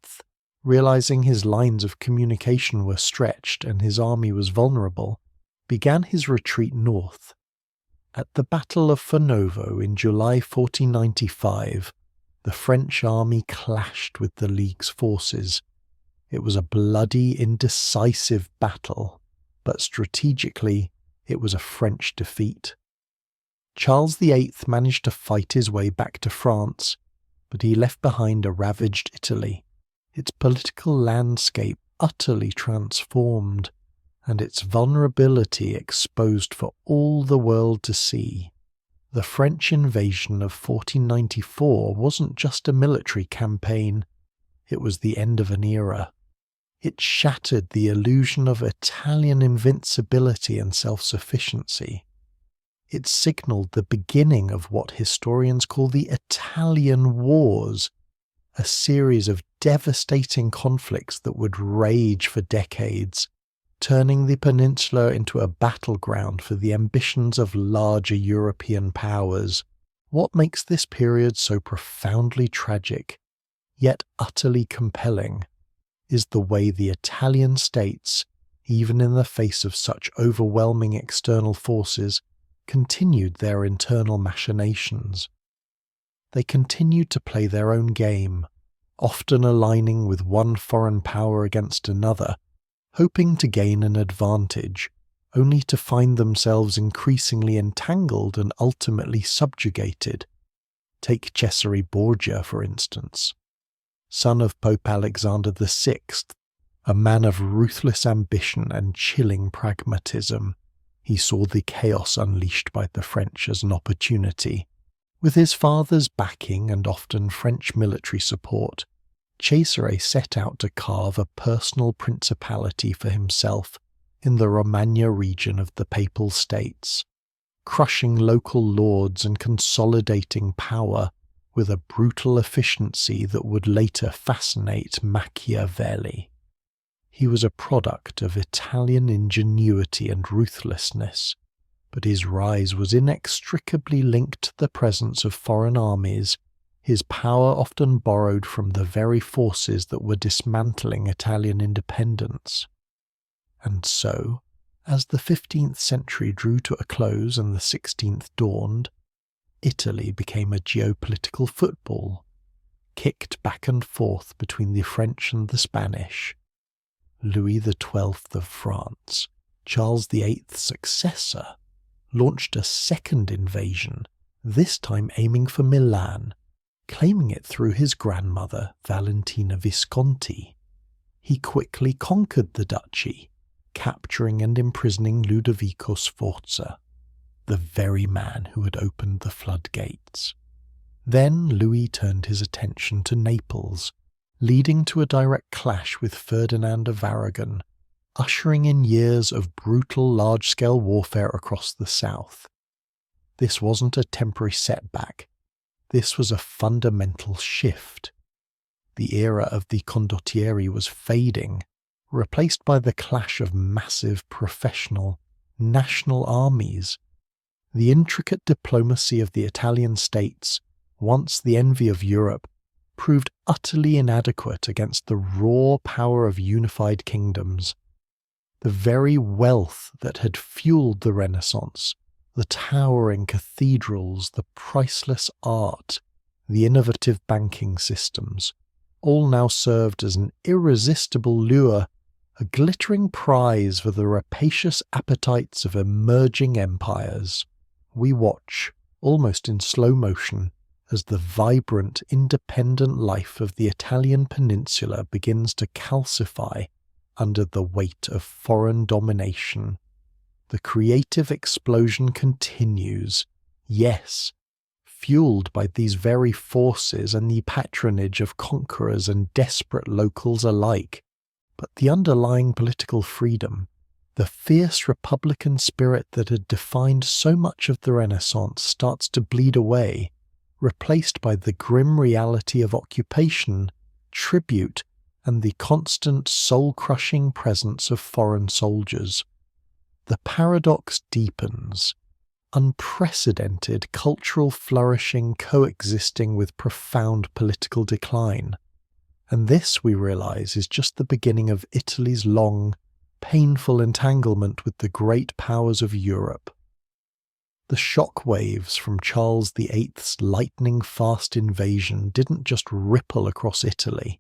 realizing his lines of communication were stretched and his army was vulnerable, began his retreat north. At the Battle of Fornovo in July 1495, the French army clashed with the League's forces. It was a bloody, indecisive battle, but strategically it was a French defeat. Charles VIII managed to fight his way back to France, but he left behind a ravaged Italy, its political landscape utterly transformed, and its vulnerability exposed for all the world to see. The French invasion of 1494 wasn't just a military campaign, it was the end of an era. It shattered the illusion of Italian invincibility and self-sufficiency. It signalled the beginning of what historians call the Italian Wars, a series of devastating conflicts that would rage for decades, turning the peninsula into a battleground for the ambitions of larger European powers. What makes this period so profoundly tragic, yet utterly compelling, is the way the Italian states, even in the face of such overwhelming external forces, continued their internal machinations. They continued to play their own game, often aligning with one foreign power against another, hoping to gain an advantage, only to find themselves increasingly entangled and ultimately subjugated. Take Cesare Borgia, for instance. Son of Pope Alexander VI, a man of ruthless ambition and chilling pragmatism, he saw the chaos unleashed by the French as an opportunity. With his father's backing and often French military support, Cesare set out to carve a personal principality for himself in the Romagna region of the Papal States, crushing local lords and consolidating power with a brutal efficiency that would later fascinate Machiavelli. He was a product of Italian ingenuity and ruthlessness, but his rise was inextricably linked to the presence of foreign armies, his power often borrowed from the very forces that were dismantling Italian independence. And so, as the 15th century drew to a close and the 16th dawned, Italy became a geopolitical football. kicked back and forth between the French and the Spanish. Louis XII of France, Charles VIII's successor, launched a second invasion, this time aiming for Milan, claiming it through his grandmother Valentina Visconti. He quickly conquered the duchy, capturing and imprisoning Ludovico Sforza, the very man who had opened the floodgates. Then Louis turned his attention to Naples, leading to a direct clash with Ferdinand of Aragon, ushering in years of brutal large-scale warfare across the south. This wasn't a temporary setback. This was a fundamental shift. The era of the condottieri was fading, replaced by the clash of massive professional, national armies. The intricate diplomacy of the Italian states, once the envy of Europe, proved utterly inadequate against the raw power of unified kingdoms. The very wealth that had fueled the Renaissance, the towering cathedrals, the priceless art, the innovative banking systems, all now served as an irresistible lure, a glittering prize for the rapacious appetites of emerging empires. We watch, almost in slow motion, as the vibrant, independent life of the Italian peninsula begins to calcify under the weight of foreign domination. The creative explosion continues, yes, fueled by these very forces and the patronage of conquerors and desperate locals alike. But the underlying political freedom, the fierce republican spirit that had defined so much of the Renaissance, starts to bleed away, replaced by the grim reality of occupation, tribute, and the constant soul-crushing presence of foreign soldiers. The paradox deepens. Unprecedented cultural flourishing coexisting with profound political decline. And this, we realize, is just the beginning of Italy's long, painful entanglement with the great powers of Europe. The shock waves from Charles VIII's lightning-fast invasion didn't just ripple across Italy.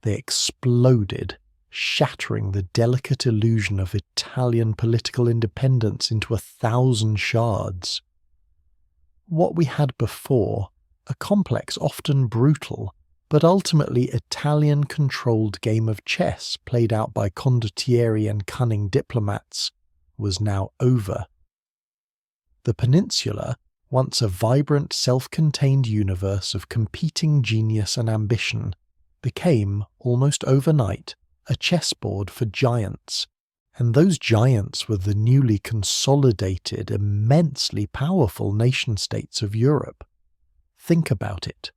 They exploded, shattering the delicate illusion of Italian political independence into 1,000 shards. What we had before, a complex, often brutal, but ultimately Italian-controlled game of chess played out by condottieri and cunning diplomats, was now over. The peninsula, once a vibrant, self-contained universe of competing genius and ambition, became, almost overnight, a chessboard for giants, and those giants were the newly consolidated, immensely powerful nation-states of Europe. Think about it.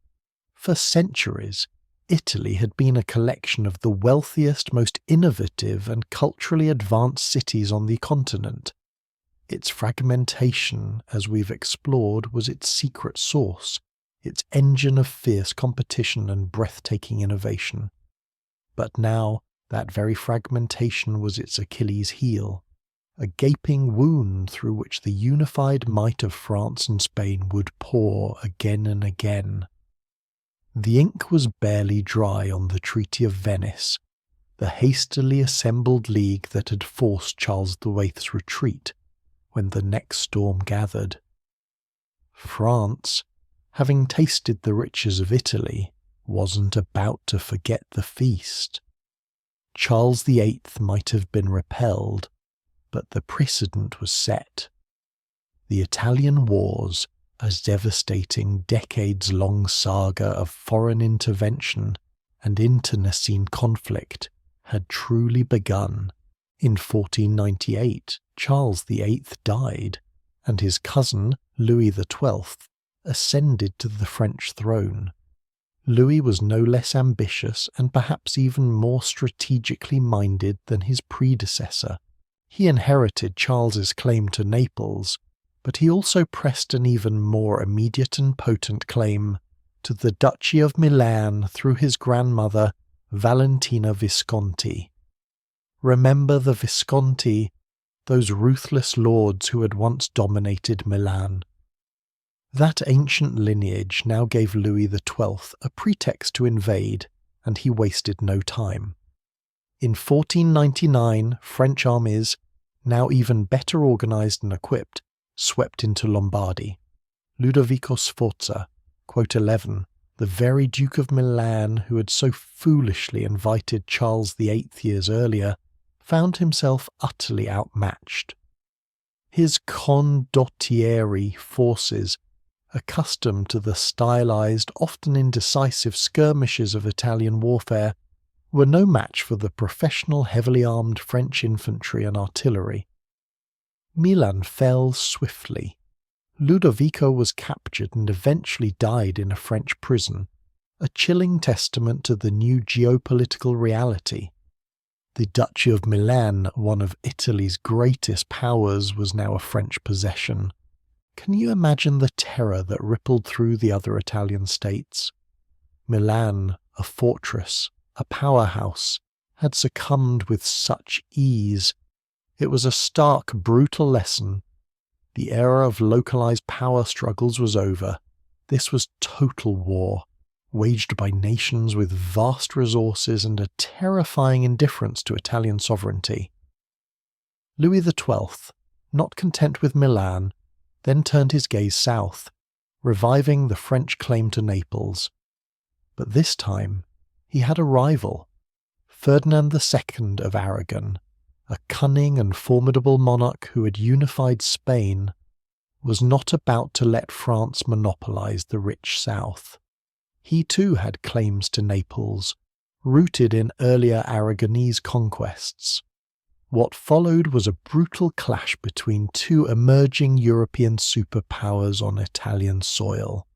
For centuries, Italy had been a collection of the wealthiest, most innovative and culturally advanced cities on the continent. Its fragmentation, as we've explored, was its secret sauce, its engine of fierce competition and breathtaking innovation. But now, that very fragmentation was its Achilles' heel, a gaping wound through which the unified might of France and Spain would pour again and again. The ink was barely dry on the Treaty of Venice, the hastily assembled league that had forced Charles VIII's retreat, when the next storm gathered. France, having tasted the riches of Italy, wasn't about to forget the feast. Charles VIII might have been repelled, but the precedent was set. The Italian wars, a devastating decades-long saga of foreign intervention and internecine conflict, had truly begun. In 1498, Charles VIII died, and his cousin, Louis XII, ascended to the French throne. Louis was no less ambitious and perhaps even more strategically minded than his predecessor. He inherited Charles's claim to Naples, but he also pressed an even more immediate and potent claim to the Duchy of Milan through his grandmother, Valentina Visconti. Remember the Visconti, those ruthless lords who had once dominated Milan. That ancient lineage now gave Louis XII a pretext to invade, and he wasted no time. In 1499, French armies, now even better organised and equipped, swept into Lombardy. Ludovico Sforza, quote 11, the very Duke of Milan who had so foolishly invited Charles VIII years earlier, found himself utterly outmatched. His condottieri forces, accustomed to the stylized, often indecisive skirmishes of Italian warfare, were no match for the professional heavily armed French infantry and artillery. Milan fell swiftly. Ludovico was captured and eventually died in a French prison, a chilling testament to the new geopolitical reality. The Duchy of Milan, one of Italy's greatest powers, was now a French possession. Can you imagine the terror that rippled through the other Italian states? Milan, a fortress, a powerhouse, had succumbed with such ease. It was a stark, brutal lesson. The era of localized power struggles was over. This was total war, waged by nations with vast resources and a terrifying indifference to Italian sovereignty. Louis XII, not content with Milan, then turned his gaze south, reviving the French claim to Naples. But this time, he had a rival, Ferdinand II of Aragon, a cunning and formidable monarch who had unified Spain, was not about to let France monopolize the rich south. He too had claims to Naples, rooted in earlier Aragonese conquests. What followed was a brutal clash between two emerging European superpowers on Italian soil.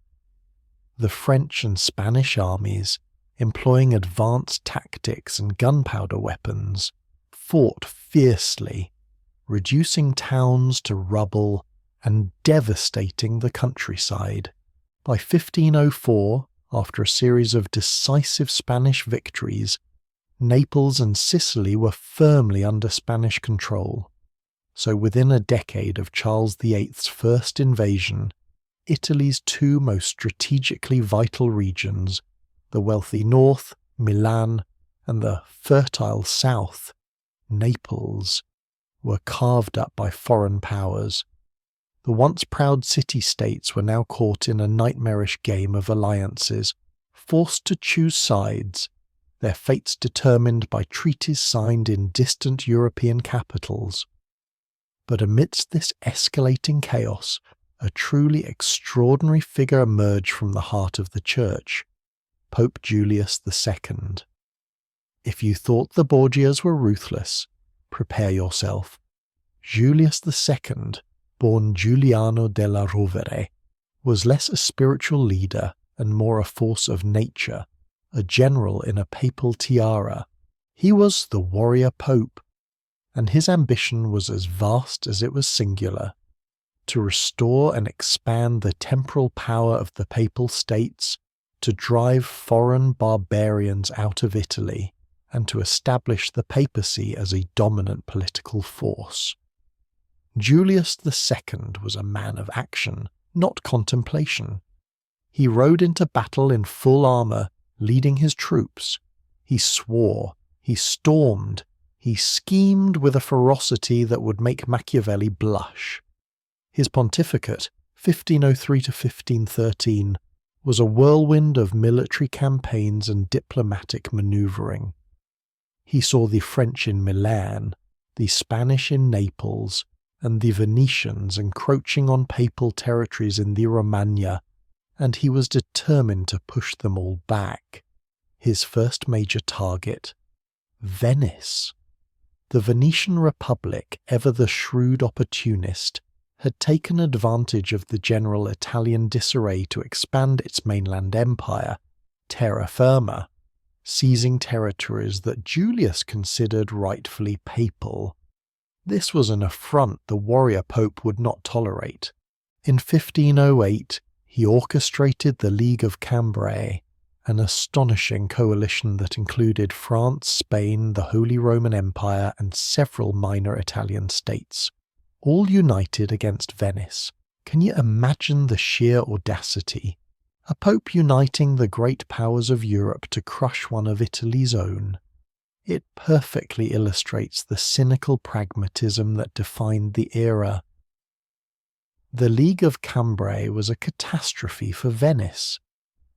The French and Spanish armies, employing advanced tactics and gunpowder weapons, fought fiercely, reducing towns to rubble and devastating the countryside. By 1504, after a series of decisive Spanish victories, Naples and Sicily were firmly under Spanish control. So within a decade of Charles VIII's first invasion, Italy's two most strategically vital regions, the wealthy north, Milan, and the fertile south, Naples, were carved up by foreign powers. The once proud city-states were now caught in a nightmarish game of alliances, forced to choose sides, their fates determined by treaties signed in distant European capitals. But amidst this escalating chaos, a truly extraordinary figure emerged from the heart of the Church, Pope Julius II. If you thought the Borgias were ruthless, prepare yourself. Julius II, born Giuliano della Rovere, was less a spiritual leader and more a force of nature, a general in a papal tiara. He was the warrior pope, and his ambition was as vast as it was singular: to restore and expand the temporal power of the papal states, to drive foreign barbarians out of Italy, and to establish the papacy as a dominant political force. Julius II was a man of action, not contemplation. He rode into battle in full armour, leading his troops. He swore, he stormed, he schemed with a ferocity that would make Machiavelli blush. His pontificate, 1503 to 1513, was a whirlwind of military campaigns and diplomatic manoeuvring. He saw the French in Milan, the Spanish in Naples, and the Venetians encroaching on papal territories in the Romagna, and he was determined to push them all back. His first major target, Venice. The Venetian Republic, ever the shrewd opportunist, had taken advantage of the general Italian disarray to expand its mainland empire, terra firma, seizing territories that Julius considered rightfully papal. This was an affront the warrior pope would not tolerate. In 1508, he orchestrated the League of Cambrai, an astonishing coalition that included France, Spain, the Holy Roman Empire, and several minor Italian states, all united against Venice, Can you imagine the sheer audacity? A pope uniting the great powers of Europe to crush one of Italy's own. It perfectly illustrates the cynical pragmatism that defined the era. The League of Cambrai was a catastrophe for Venice.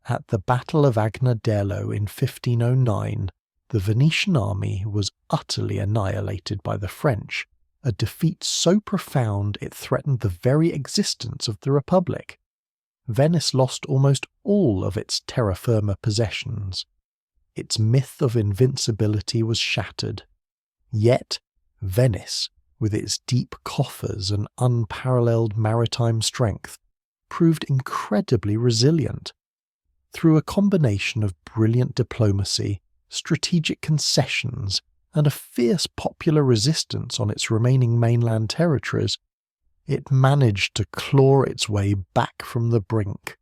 At the Battle of Agnadello in 1509, the Venetian army was utterly annihilated by the French, a defeat so profound it threatened the very existence of the Republic. Venice lost almost all of its terra firma possessions. Its myth of invincibility was shattered. Yet, Venice, with its deep coffers and unparalleled maritime strength, proved incredibly resilient. Through a combination of brilliant diplomacy, strategic concessions, and a fierce popular resistance on its remaining mainland territories, it managed to claw its way back from the brink,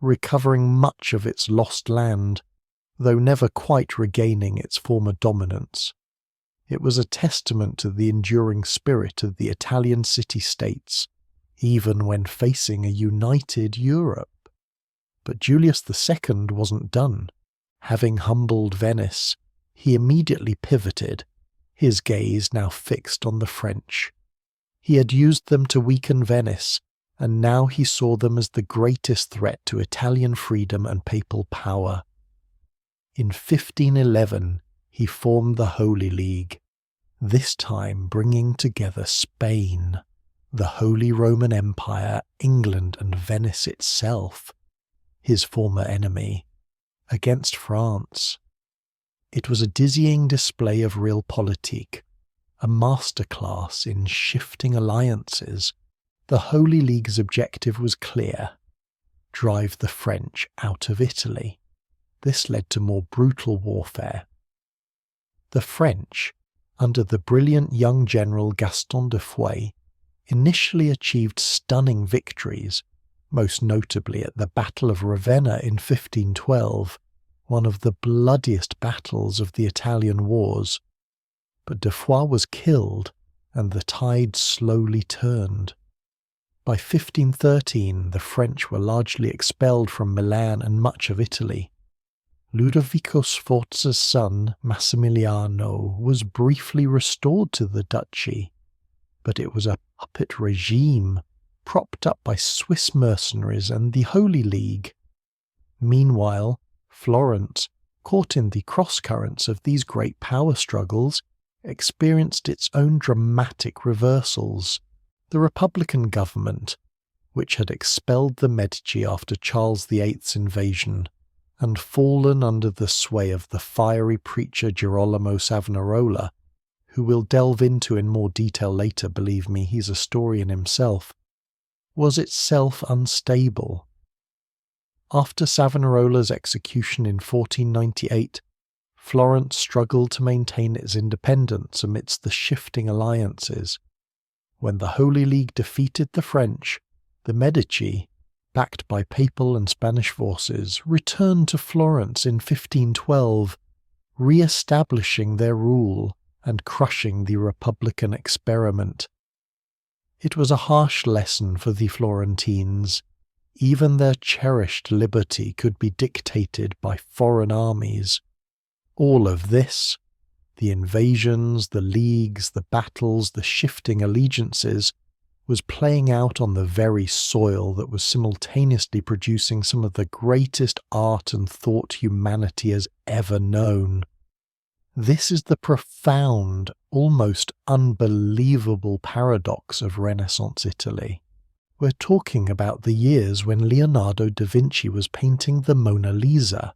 recovering much of its lost land, though never quite regaining its former dominance. It was a testament to the enduring spirit of the Italian city-states, even when facing a united Europe. But Julius II wasn't done. Having humbled Venice, he immediately pivoted, his gaze now fixed on the French. He had used them to weaken Venice, and now he saw them as the greatest threat to Italian freedom and papal power. In 1511, he formed the Holy League, this time bringing together Spain, the Holy Roman Empire, England, and Venice itself, his former enemy, against France. It was a dizzying display of realpolitik, a masterclass in shifting alliances. The Holy League's objective was clear: drive the French out of Italy. This led to more brutal warfare. The French, under the brilliant young general Gaston de Foix, initially achieved stunning victories, most notably at the Battle of Ravenna in 1512, one of the bloodiest battles of the Italian wars. But de Foix was killed, and the tide slowly turned. By 1513, the French were largely expelled from Milan and much of Italy. Ludovico Sforza's son, Massimiliano, was briefly restored to the duchy, but it was a puppet regime propped up by Swiss mercenaries and the Holy League. Meanwhile, Florence, caught in the cross-currents of these great power struggles, experienced its own dramatic reversals. The Republican government, which had expelled the Medici after Charles VIII's invasion, and fallen under the sway of the fiery preacher Girolamo Savonarola, who we'll delve into in more detail later, believe me, he's a story in himself, was itself unstable. After Savonarola's execution in 1498, Florence struggled to maintain its independence amidst the shifting alliances. When the Holy League defeated the French, the Medici, backed by papal and Spanish forces, returned to Florence in 1512, re-establishing their rule and crushing the Republican experiment. It was a harsh lesson for the Florentines. Even their cherished liberty could be dictated by foreign armies. All of this, the invasions, the leagues, the battles, the shifting allegiances, was playing out on the very soil that was simultaneously producing some of the greatest art and thought humanity has ever known. This is the profound, almost unbelievable paradox of Renaissance Italy. We're talking about the years when Leonardo da Vinci was painting the Mona Lisa,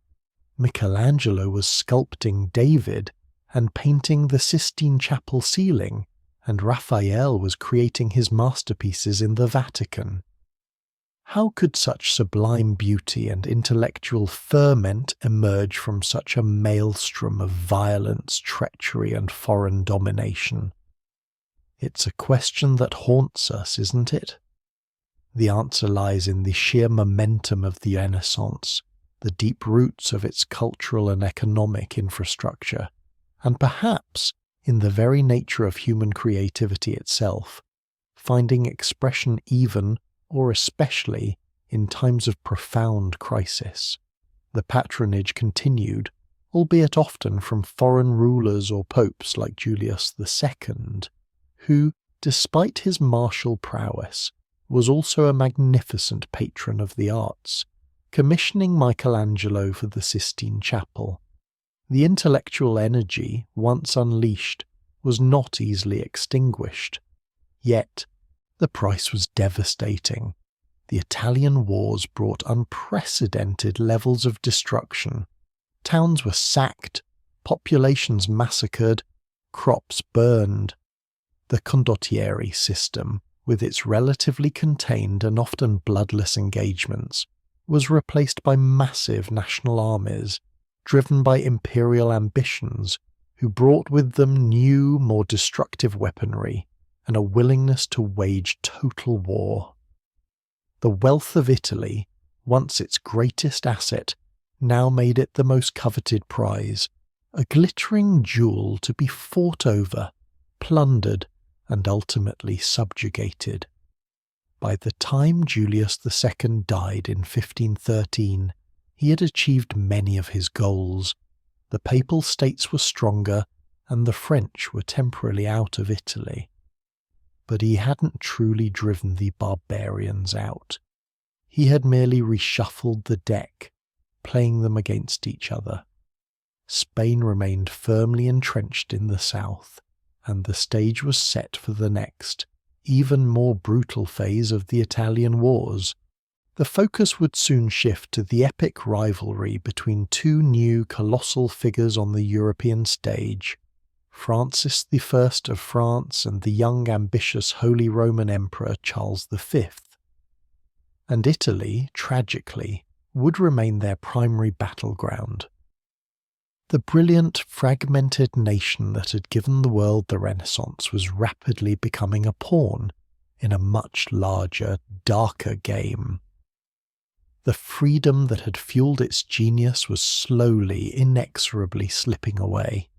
Michelangelo was sculpting David and painting the Sistine Chapel ceiling, and Raphael was creating his masterpieces in the Vatican. How could such sublime beauty and intellectual ferment emerge from such a maelstrom of violence, treachery, and foreign domination? It's a question that haunts us, isn't it? The answer lies in the sheer momentum of the Renaissance, the deep roots of its cultural and economic infrastructure, and perhaps in the very nature of human creativity itself, finding expression even or especially in times of profound crisis. The patronage continued, albeit often from foreign rulers or popes like Julius II, who, despite his martial prowess, was also a magnificent patron of the arts, commissioning Michelangelo for the Sistine Chapel. The intellectual energy, once unleashed, was not easily extinguished. Yet, the price was devastating. The Italian wars brought unprecedented levels of destruction. Towns were sacked, populations massacred, crops burned. The condottieri system, with its relatively contained and often bloodless engagements, was replaced by massive national armies, driven by imperial ambitions, who brought with them new, more destructive weaponry and a willingness to wage total war. The wealth of Italy, once its greatest asset, now made it the most coveted prize, a glittering jewel to be fought over, plundered, and ultimately subjugated. By the time Julius II died in 1513, he had achieved many of his goals. The Papal States were stronger, and the French were temporarily out of Italy. But he hadn't truly driven the barbarians out. He had merely reshuffled the deck, playing them against each other. Spain remained firmly entrenched in the south, and the stage was set for the next, even more brutal phase of the Italian wars. The focus would soon shift to the epic rivalry between two new colossal figures on the European stage, Francis I of France and the young ambitious Holy Roman Emperor Charles V. And Italy, tragically, would remain their primary battleground. The brilliant, fragmented nation that had given the world the Renaissance was rapidly becoming a pawn in a much larger, darker game. The freedom that had fueled its genius was slowly, inexorably slipping away.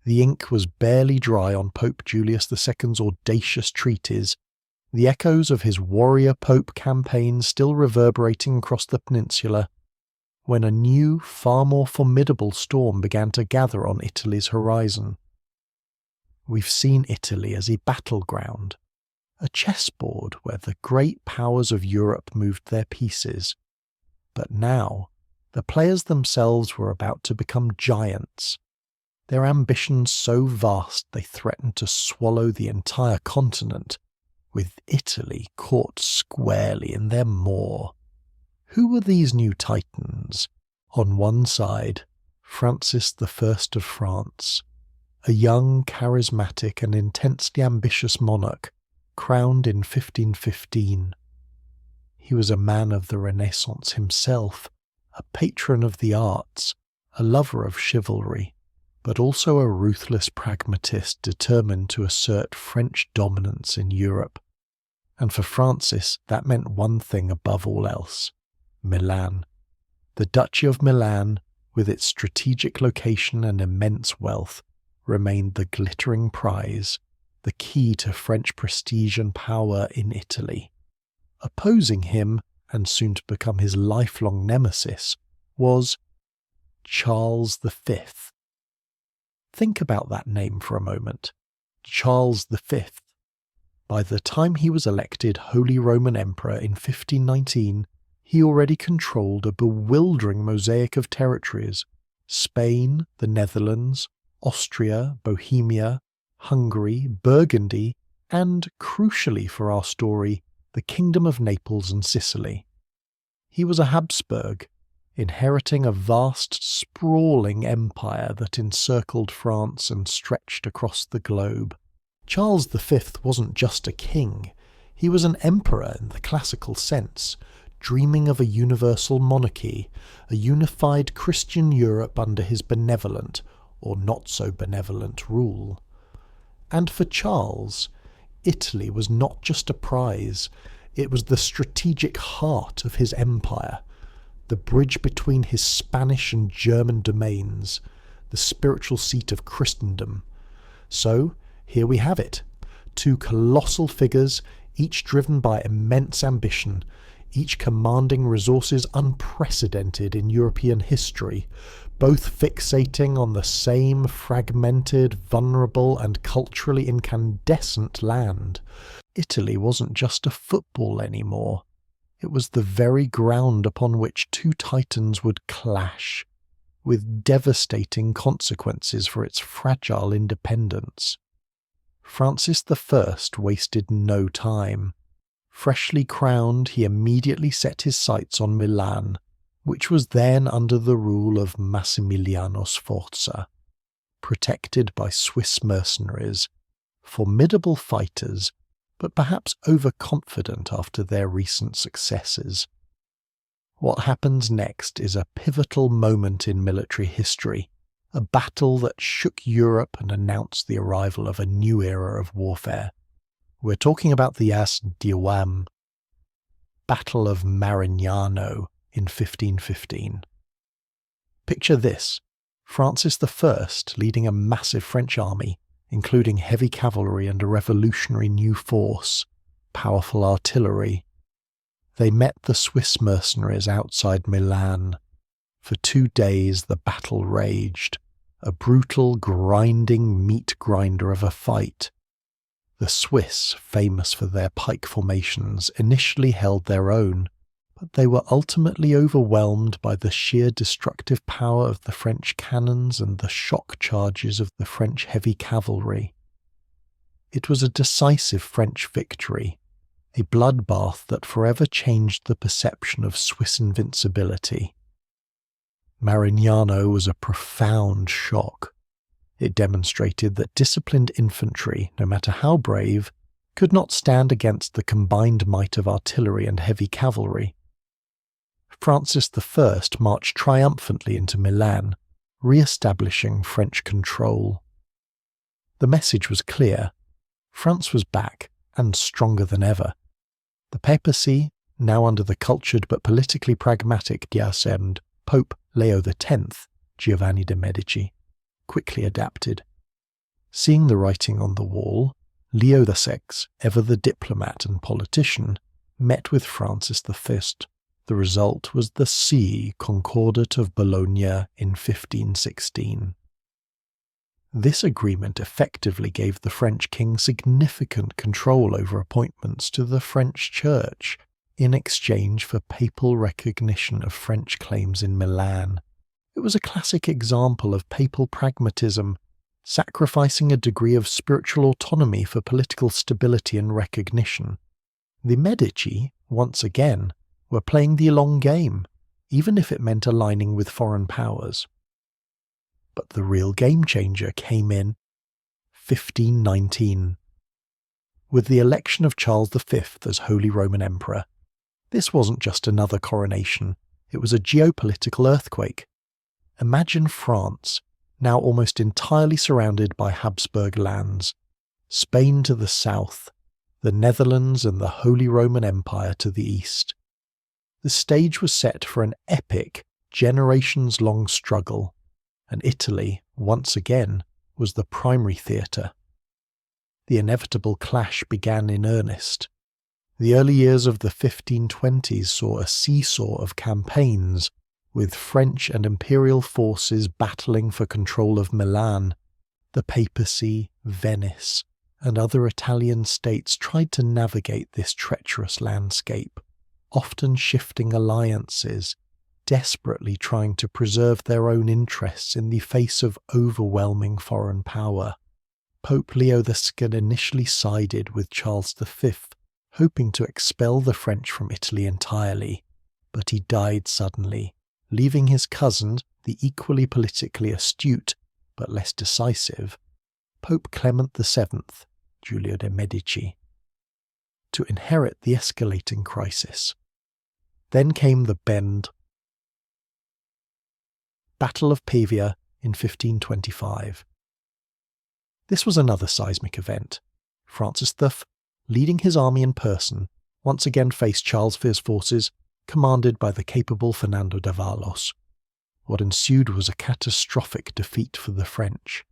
The ink was barely dry on Pope Julius II's audacious treatise, the echoes of his warrior pope campaign still reverberating across the peninsula, when a new, far more formidable storm began to gather on Italy's horizon. We've seen Italy as a battleground, a chessboard where the great powers of Europe moved their pieces. But now, the players themselves were about to become giants, their ambitions so vast they threatened to swallow the entire continent, with Italy caught squarely in their maw. Who were these new titans? On one side, Francis I of France, a young, charismatic and intensely ambitious monarch, crowned in 1515. He was a man of the Renaissance himself, a patron of the arts, a lover of chivalry, but also a ruthless pragmatist determined to assert French dominance in Europe. And for Francis, that meant one thing above all else: Milan. The Duchy of Milan, with its strategic location and immense wealth, remained the glittering prize, the key to French prestige and power in Italy. Opposing him, and soon to become his lifelong nemesis, was Charles V. Think about that name for a moment. Charles V. By the time he was elected Holy Roman Emperor in 1519, he already controlled a bewildering mosaic of territories: Spain, the Netherlands, Austria, Bohemia, Hungary, Burgundy, and, crucially for our story, the Kingdom of Naples and Sicily. He was a Habsburg, inheriting a vast, sprawling empire that encircled France and stretched across the globe. Charles V wasn't just a king, he was an emperor in the classical sense, dreaming of a universal monarchy, a unified Christian Europe under his benevolent, or not so benevolent, rule. And for Charles, Italy was not just a prize, it was the strategic heart of his empire, the bridge between his Spanish and German domains, the spiritual seat of Christendom. So, here we have it, two colossal figures each driven by immense ambition, each commanding resources unprecedented in European history, both fixating on the same fragmented, vulnerable, and culturally incandescent land. Italy wasn't just a football anymore. It was the very ground upon which two titans would clash, with devastating consequences for its fragile independence. Francis I wasted no time. Freshly crowned, he immediately set his sights on Milan, which was then under the rule of Massimiliano Sforza, protected by Swiss mercenaries, formidable fighters, but perhaps overconfident after their recent successes. What happens next is a pivotal moment in military history, a battle that shook Europe and announced the arrival of a new era of warfare. We're talking about the As Diwam, Battle of Marignano in 1515. Picture this: Francis I leading a massive French army, including heavy cavalry and a revolutionary new force, powerful artillery. They met the Swiss mercenaries outside Milan. For 2 days the battle raged, a brutal, grinding meat grinder of a fight. The Swiss, famous for their pike formations, initially held their own, but they were ultimately overwhelmed by the sheer destructive power of the French cannons and the shock charges of the French heavy cavalry. It was a decisive French victory, a bloodbath that forever changed the perception of Swiss invincibility. Marignano was a profound shock. It demonstrated that disciplined infantry, no matter how brave, could not stand against the combined might of artillery and heavy cavalry. Francis I marched triumphantly into Milan, re-establishing French control. The message was clear. France was back, and stronger than ever. The papacy, now under the cultured but politically pragmatic Dias and Pope Leo X, Giovanni de' Medici, quickly adapted. Seeing the writing on the wall, Leo VI, ever the diplomat and politician, met with Francis I. The result was the See Concordat of Bologna in 1516. This agreement effectively gave the French king significant control over appointments to the French church in exchange for papal recognition of French claims in Milan. It was a classic example of papal pragmatism, sacrificing a degree of spiritual autonomy for political stability and recognition. The Medici, once again, were playing the long game, even if it meant aligning with foreign powers. But the real game-changer came in 1519. With the election of Charles V as Holy Roman Emperor, this wasn't just another coronation, it was a geopolitical earthquake. Imagine France, now almost entirely surrounded by Habsburg lands, Spain to the south, the Netherlands and the Holy Roman Empire to the east. The stage was set for an epic, generations-long struggle, and Italy, once again, was the primary theatre. The inevitable clash began in earnest. The early years of the 1520s saw a seesaw of campaigns, with French and imperial forces battling for control of Milan. The papacy, Venice, and other Italian states tried to navigate this treacherous landscape, often shifting alliances, desperately trying to preserve their own interests in the face of overwhelming foreign power. Pope Leo II initially sided with Charles V, hoping to expel the French from Italy entirely, but he died suddenly, leaving his cousin, the equally politically astute but less decisive, Pope Clement VII, Giulio de' Medici, to inherit the escalating crisis. Then came the bend. Battle of Pavia in 1525. This was another seismic event. Francis V, leading his army in person, once again faced Charles V's forces, commanded by the capable Fernando d'Avalos. What ensued was a catastrophic defeat for the French.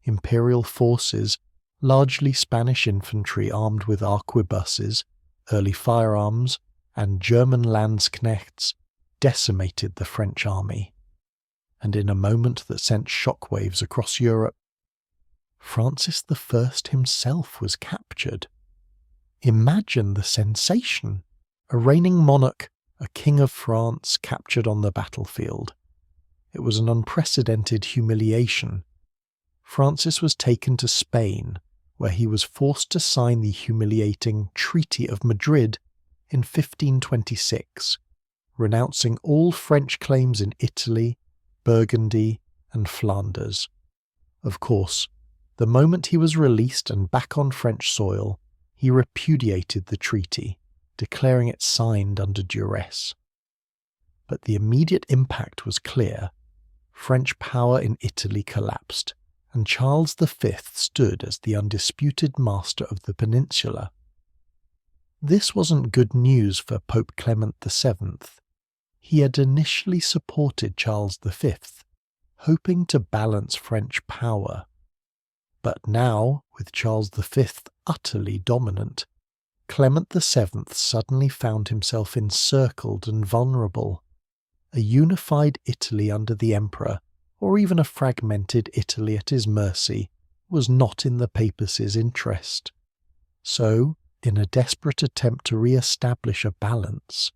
Imperial forces, largely Spanish infantry armed with arquebuses, early firearms, and German Landsknechts decimated the French army. And in a moment that sent shockwaves across Europe, Francis I himself was captured. Imagine the sensation! A reigning monarch, a king of France, captured on the battlefield. It was an unprecedented humiliation. Francis was taken to Spain, where he was forced to sign the humiliating Treaty of Madrid in 1526, renouncing all French claims in Italy, Burgundy, and Flanders. Of course, the moment he was released and back on French soil, he repudiated the treaty, declaring it signed under duress. But the immediate impact was clear. French power in Italy collapsed, and Charles V stood as the undisputed master of the peninsula. This wasn't good news for Pope Clement VII. He had initially supported Charles V, hoping to balance French power. But now, with Charles V utterly dominant, Clement VII suddenly found himself encircled and vulnerable. A unified Italy under the emperor, or even a fragmented Italy at his mercy, was not in the papacy's interest. So, in a desperate attempt to re-establish a balance,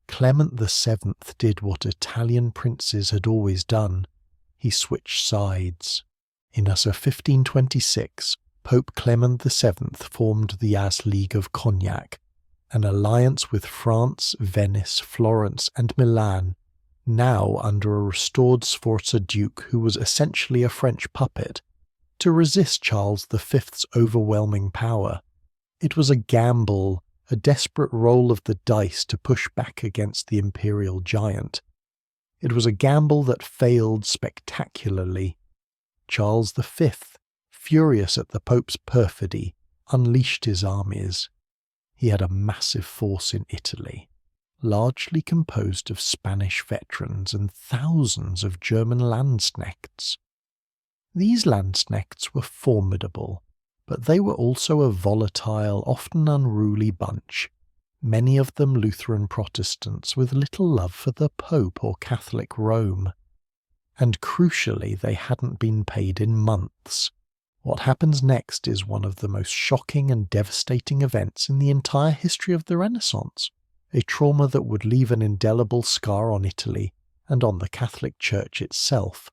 Clement VII did what Italian princes had always done. He switched sides. In 1526, Pope Clement VII formed the As League of Cognac, an alliance with France, Venice, Florence, and Milan, now under a restored Sforza Duke who was essentially a French puppet, to resist Charles V's overwhelming power. It was a gamble, a desperate roll of the dice to push back against the imperial giant. It was a gamble that failed spectacularly. Charles V, furious at the Pope's perfidy, unleashed his armies. He had a massive force in Italy, largely composed of Spanish veterans and thousands of German Landsknechts. These Landsknechts were formidable, but they were also a volatile, often unruly bunch, many of them Lutheran Protestants with little love for the Pope or Catholic Rome. And crucially, they hadn't been paid in months. What happens next is one of the most shocking and devastating events in the entire history of the Renaissance, a trauma that would leave an indelible scar on Italy and on the Catholic Church itself.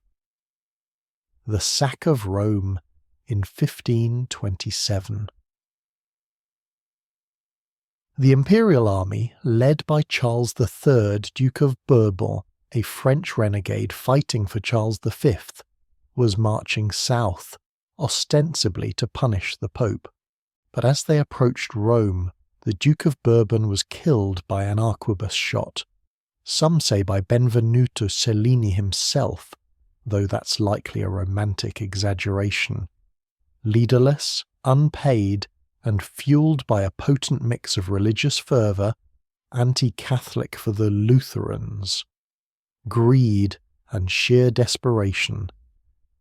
The sack of Rome in 1527. The imperial army, led by Charles III, Duke of Bourbon, a French renegade fighting for Charles V, was marching south, ostensibly to punish the Pope. But as they approached Rome, the Duke of Bourbon was killed by an arquebus shot. Some say by Benvenuto Cellini himself, though that's likely a romantic exaggeration. Leaderless, unpaid, and fueled by a potent mix of religious fervour, anti-Catholic for the Lutherans, greed, and sheer desperation,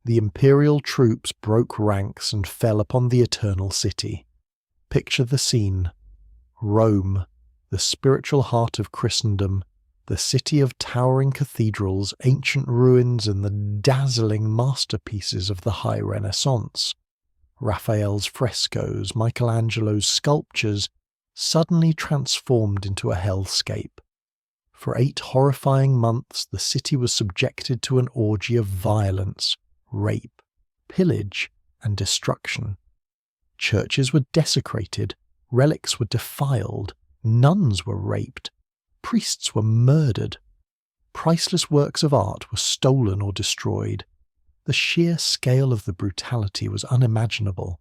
the imperial troops broke ranks and fell upon the Eternal City. Picture the scene. Rome, the spiritual heart of Christendom, the city of towering cathedrals, ancient ruins, and the dazzling masterpieces of the High Renaissance. Raphael's frescoes, Michelangelo's sculptures, suddenly transformed into a hellscape. For 8 horrifying months, the city was subjected to an orgy of violence, rape, pillage, and destruction. Churches were desecrated, relics were defiled, nuns were raped, priests were murdered, priceless works of art were stolen or destroyed. The sheer scale of the brutality was unimaginable.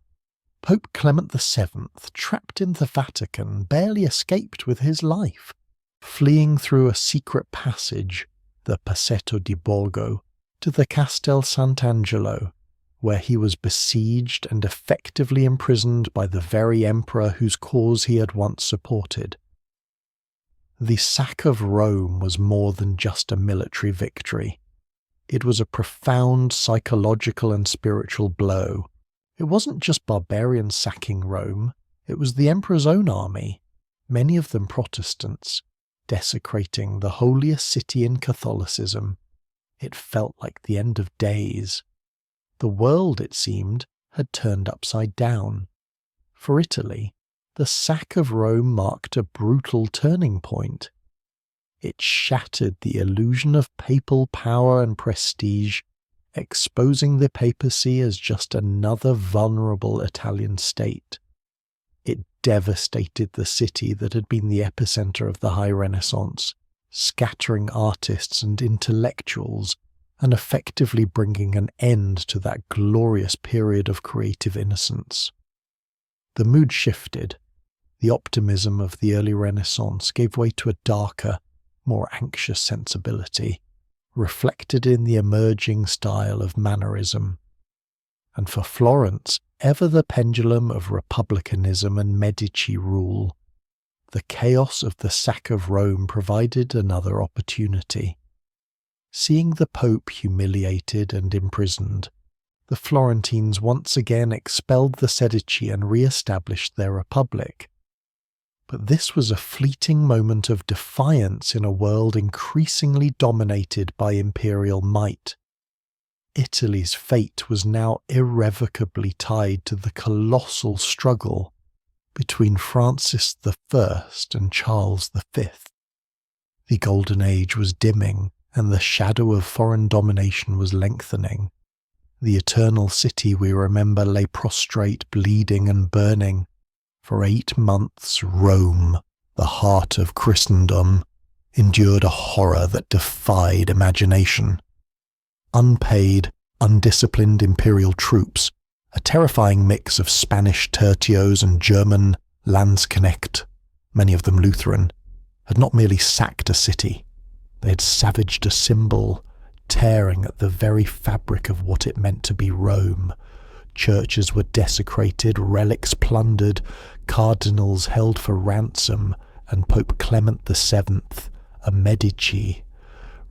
Pope Clement VII, trapped in the Vatican, barely escaped with his life, fleeing through a secret passage, the Passetto di Borgo, to the Castel Sant'Angelo, where he was besieged and effectively imprisoned by the very emperor whose cause he had once supported. The sack of Rome was more than just a military victory. It was a profound psychological and spiritual blow. It wasn't just barbarians sacking Rome, it was the emperor's own army. many of them Protestants, desecrating the holiest city in Catholicism. It felt like the end of days. The world, it seemed, had turned upside down. For Italy, the sack of Rome marked a brutal turning point. It shattered the illusion of papal power and prestige, exposing the papacy as just another vulnerable Italian state. It devastated the city that had been the epicenter of the High Renaissance, scattering artists and intellectuals and effectively bringing an end to that glorious period of creative innocence. The mood shifted. The optimism of the early Renaissance gave way to a darker, more anxious sensibility, reflected in the emerging style of mannerism. And for Florence, ever the pendulum of republicanism and Medici rule, the chaos of the sack of Rome provided another opportunity. Seeing the Pope humiliated and imprisoned, the Florentines once again expelled the Medici and re-established their republic. But this was a fleeting moment of defiance in a world increasingly dominated by imperial might. Italy's fate was now irrevocably tied to the colossal struggle between Francis I and Charles V. The Golden Age was dimming, and the shadow of foreign domination was lengthening. The eternal city we remember lay prostrate, bleeding and burning. For 8 months, Rome, the heart of Christendom, endured a horror that defied imagination. Unpaid, undisciplined imperial troops, a terrifying mix of Spanish tertios and German Landsknecht, many of them Lutheran, had not merely sacked a city, they had savaged a symbol, tearing at the very fabric of what it meant to be Rome. Churches were desecrated, relics plundered, cardinals held for ransom, and Pope Clement VII, a Medici,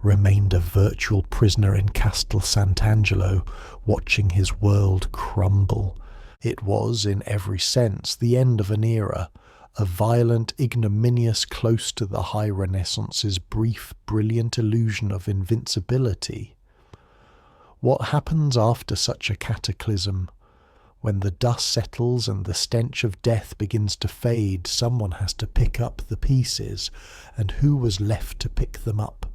remained a virtual prisoner in Castel Sant'Angelo, watching his world crumble. It was, in every sense, the end of an era, a violent, ignominious close to the High Renaissance's brief, brilliant illusion of invincibility. What happens after such a cataclysm? When the dust settles and the stench of death begins to fade, someone has to pick up the pieces, and who was left to pick them up?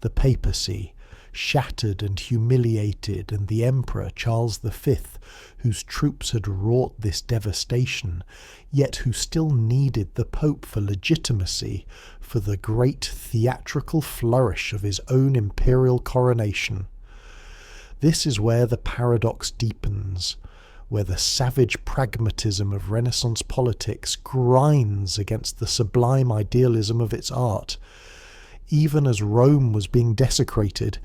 The papacy, shattered and humiliated, and the emperor Charles V, whose troops had wrought this devastation, yet who still needed the Pope for legitimacy, for the great theatrical flourish of his own imperial coronation. This is where the paradox deepens, where the savage pragmatism of Renaissance politics grinds against the sublime idealism of its art. Even as Rome was being desecrated,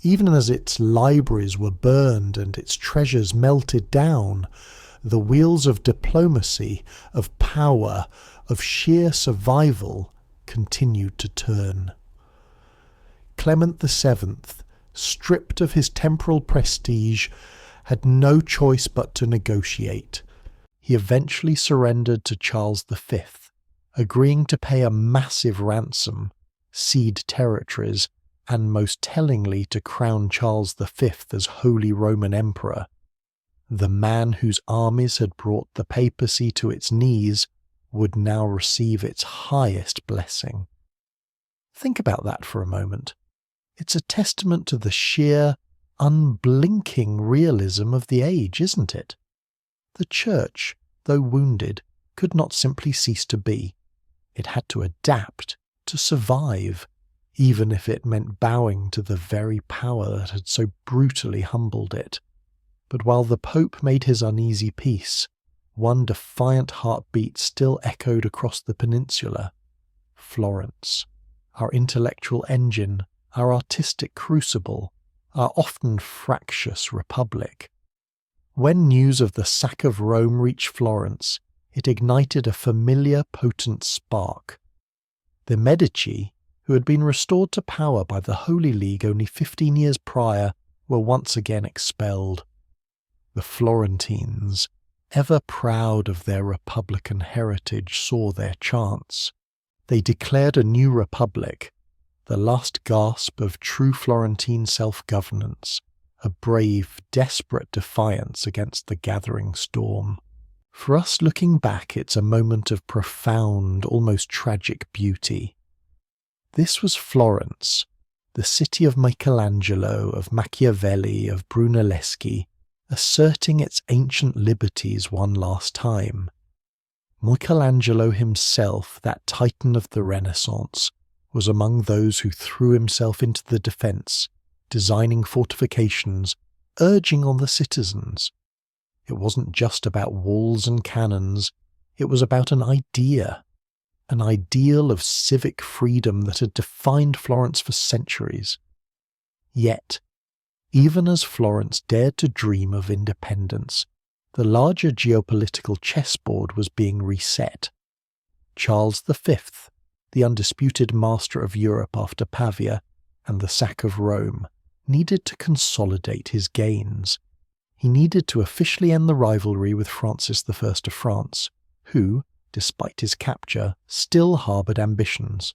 even as its libraries were burned and its treasures melted down, the wheels of diplomacy, of power, of sheer survival continued to turn. Clement VII, stripped of his temporal prestige, had no choice but to negotiate. He eventually surrendered to Charles V, agreeing to pay a massive ransom, cede territories, and most tellingly to crown Charles V as Holy Roman Emperor. The man whose armies had brought the papacy to its knees would now receive its highest blessing. Think about that for a moment. It's a testament to the sheer, unblinking realism of the age, isn't it? The Church, though wounded, could not simply cease to be. It had to adapt, to survive, even if it meant bowing to the very power that had so brutally humbled it. But while the Pope made his uneasy peace, one defiant heartbeat still echoed across the peninsula. Florence, our intellectual engine, our artistic crucible, our often fractious republic. When news of the sack of Rome reached Florence, it ignited a familiar, potent spark. The Medici, who had been restored to power by the Holy League only 15 years prior, were once again expelled. The Florentines, ever proud of their republican heritage, saw their chance. They declared a new republic, the last gasp of true Florentine self-governance, a brave, desperate defiance against the gathering storm. For us looking back, it's a moment of profound, almost tragic beauty. This was Florence, the city of Michelangelo, of Machiavelli, of Brunelleschi, asserting its ancient liberties one last time. Michelangelo himself, that titan of the Renaissance, was among those who threw himself into the defence, designing fortifications, urging on the citizens. It wasn't just about walls and cannons, it was about an idea, an ideal of civic freedom that had defined Florence for centuries. Yet, even as Florence dared to dream of independence, the larger geopolitical chessboard was being reset. Charles V, the undisputed master of Europe after Pavia and the sack of Rome, needed to consolidate his gains. He needed to officially end the rivalry with Francis I of France, who, despite his capture, still harboured ambitions.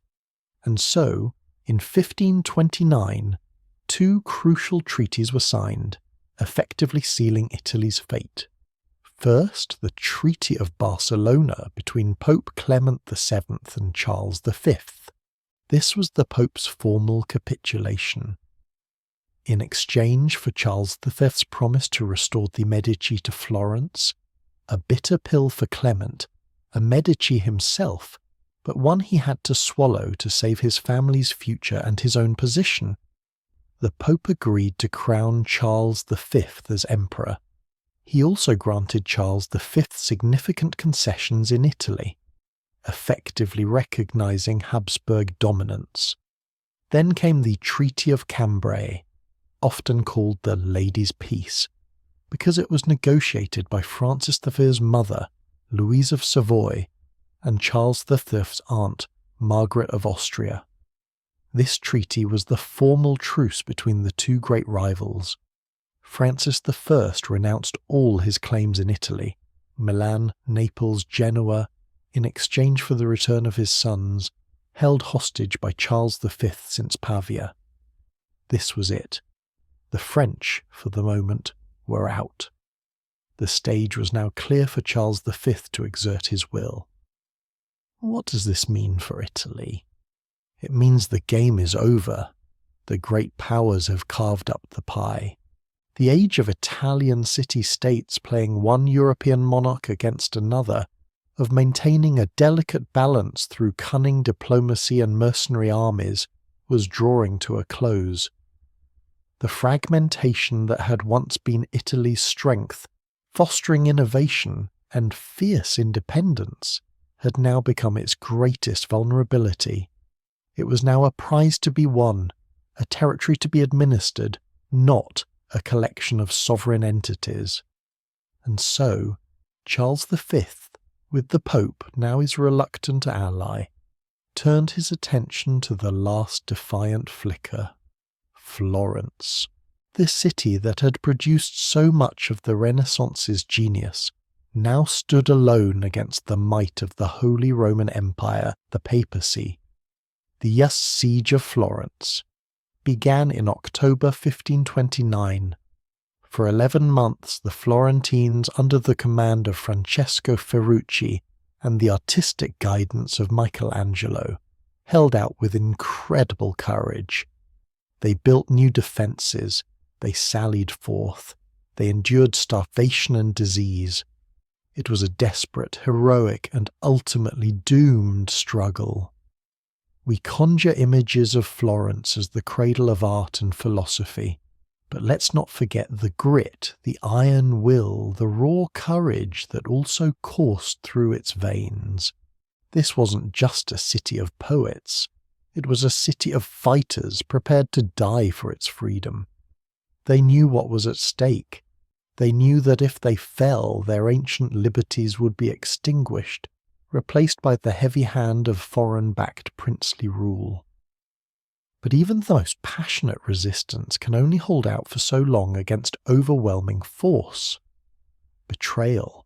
And so, in 1529, two crucial treaties were signed, effectively sealing Italy's fate. First, the Treaty of Barcelona between Pope Clement VII and Charles V. This was the Pope's formal capitulation. In exchange for Charles V's promise to restore the Medici to Florence, a bitter pill for Clement, a Medici himself, but one he had to swallow to save his family's future and his own position, the Pope agreed to crown Charles V as emperor. He also granted Charles V significant concessions in Italy, effectively recognising Habsburg dominance. Then came the Treaty of Cambrai, often called the Ladies' Peace, because it was negotiated by Francis V's mother, Louise of Savoy, and Charles V's aunt, Margaret of Austria. This treaty was the formal truce between the two great rivals. Francis I renounced all his claims in Italy, Milan, Naples, Genoa, in exchange for the return of his sons, held hostage by Charles V since Pavia. This was it. The French, for the moment, were out. The stage was now clear for Charles V to exert his will. What does this mean for Italy? It means the game is over. The great powers have carved up the pie. The age of Italian city-states playing one European monarch against another, of maintaining a delicate balance through cunning diplomacy and mercenary armies, was drawing to a close. The fragmentation that had once been Italy's strength, fostering innovation and fierce independence, had now become its greatest vulnerability. It was now a prize to be won, a territory to be administered, not a collection of sovereign entities. And so, Charles V, with the Pope now his reluctant ally, turned his attention to the last defiant flicker, Florence. This city that had produced so much of the Renaissance's genius now stood alone against the might of the Holy Roman Empire, the papacy. The siege of Florence began in October 1529. For 11 months the Florentines, under the command of Francesco Ferrucci and the artistic guidance of Michelangelo, held out with incredible courage. They built new defences, they sallied forth, they endured starvation and disease. It was a desperate, heroic, and ultimately doomed struggle. We conjure images of Florence as the cradle of art and philosophy, but let's not forget the grit, the iron will, the raw courage that also coursed through its veins. This wasn't just a city of poets. It was a city of fighters prepared to die for its freedom. They knew what was at stake. They knew that if they fell, their ancient liberties would be extinguished, replaced by the heavy hand of foreign-backed princely rule. But even the most passionate resistance can only hold out for so long against overwhelming force. Betrayal,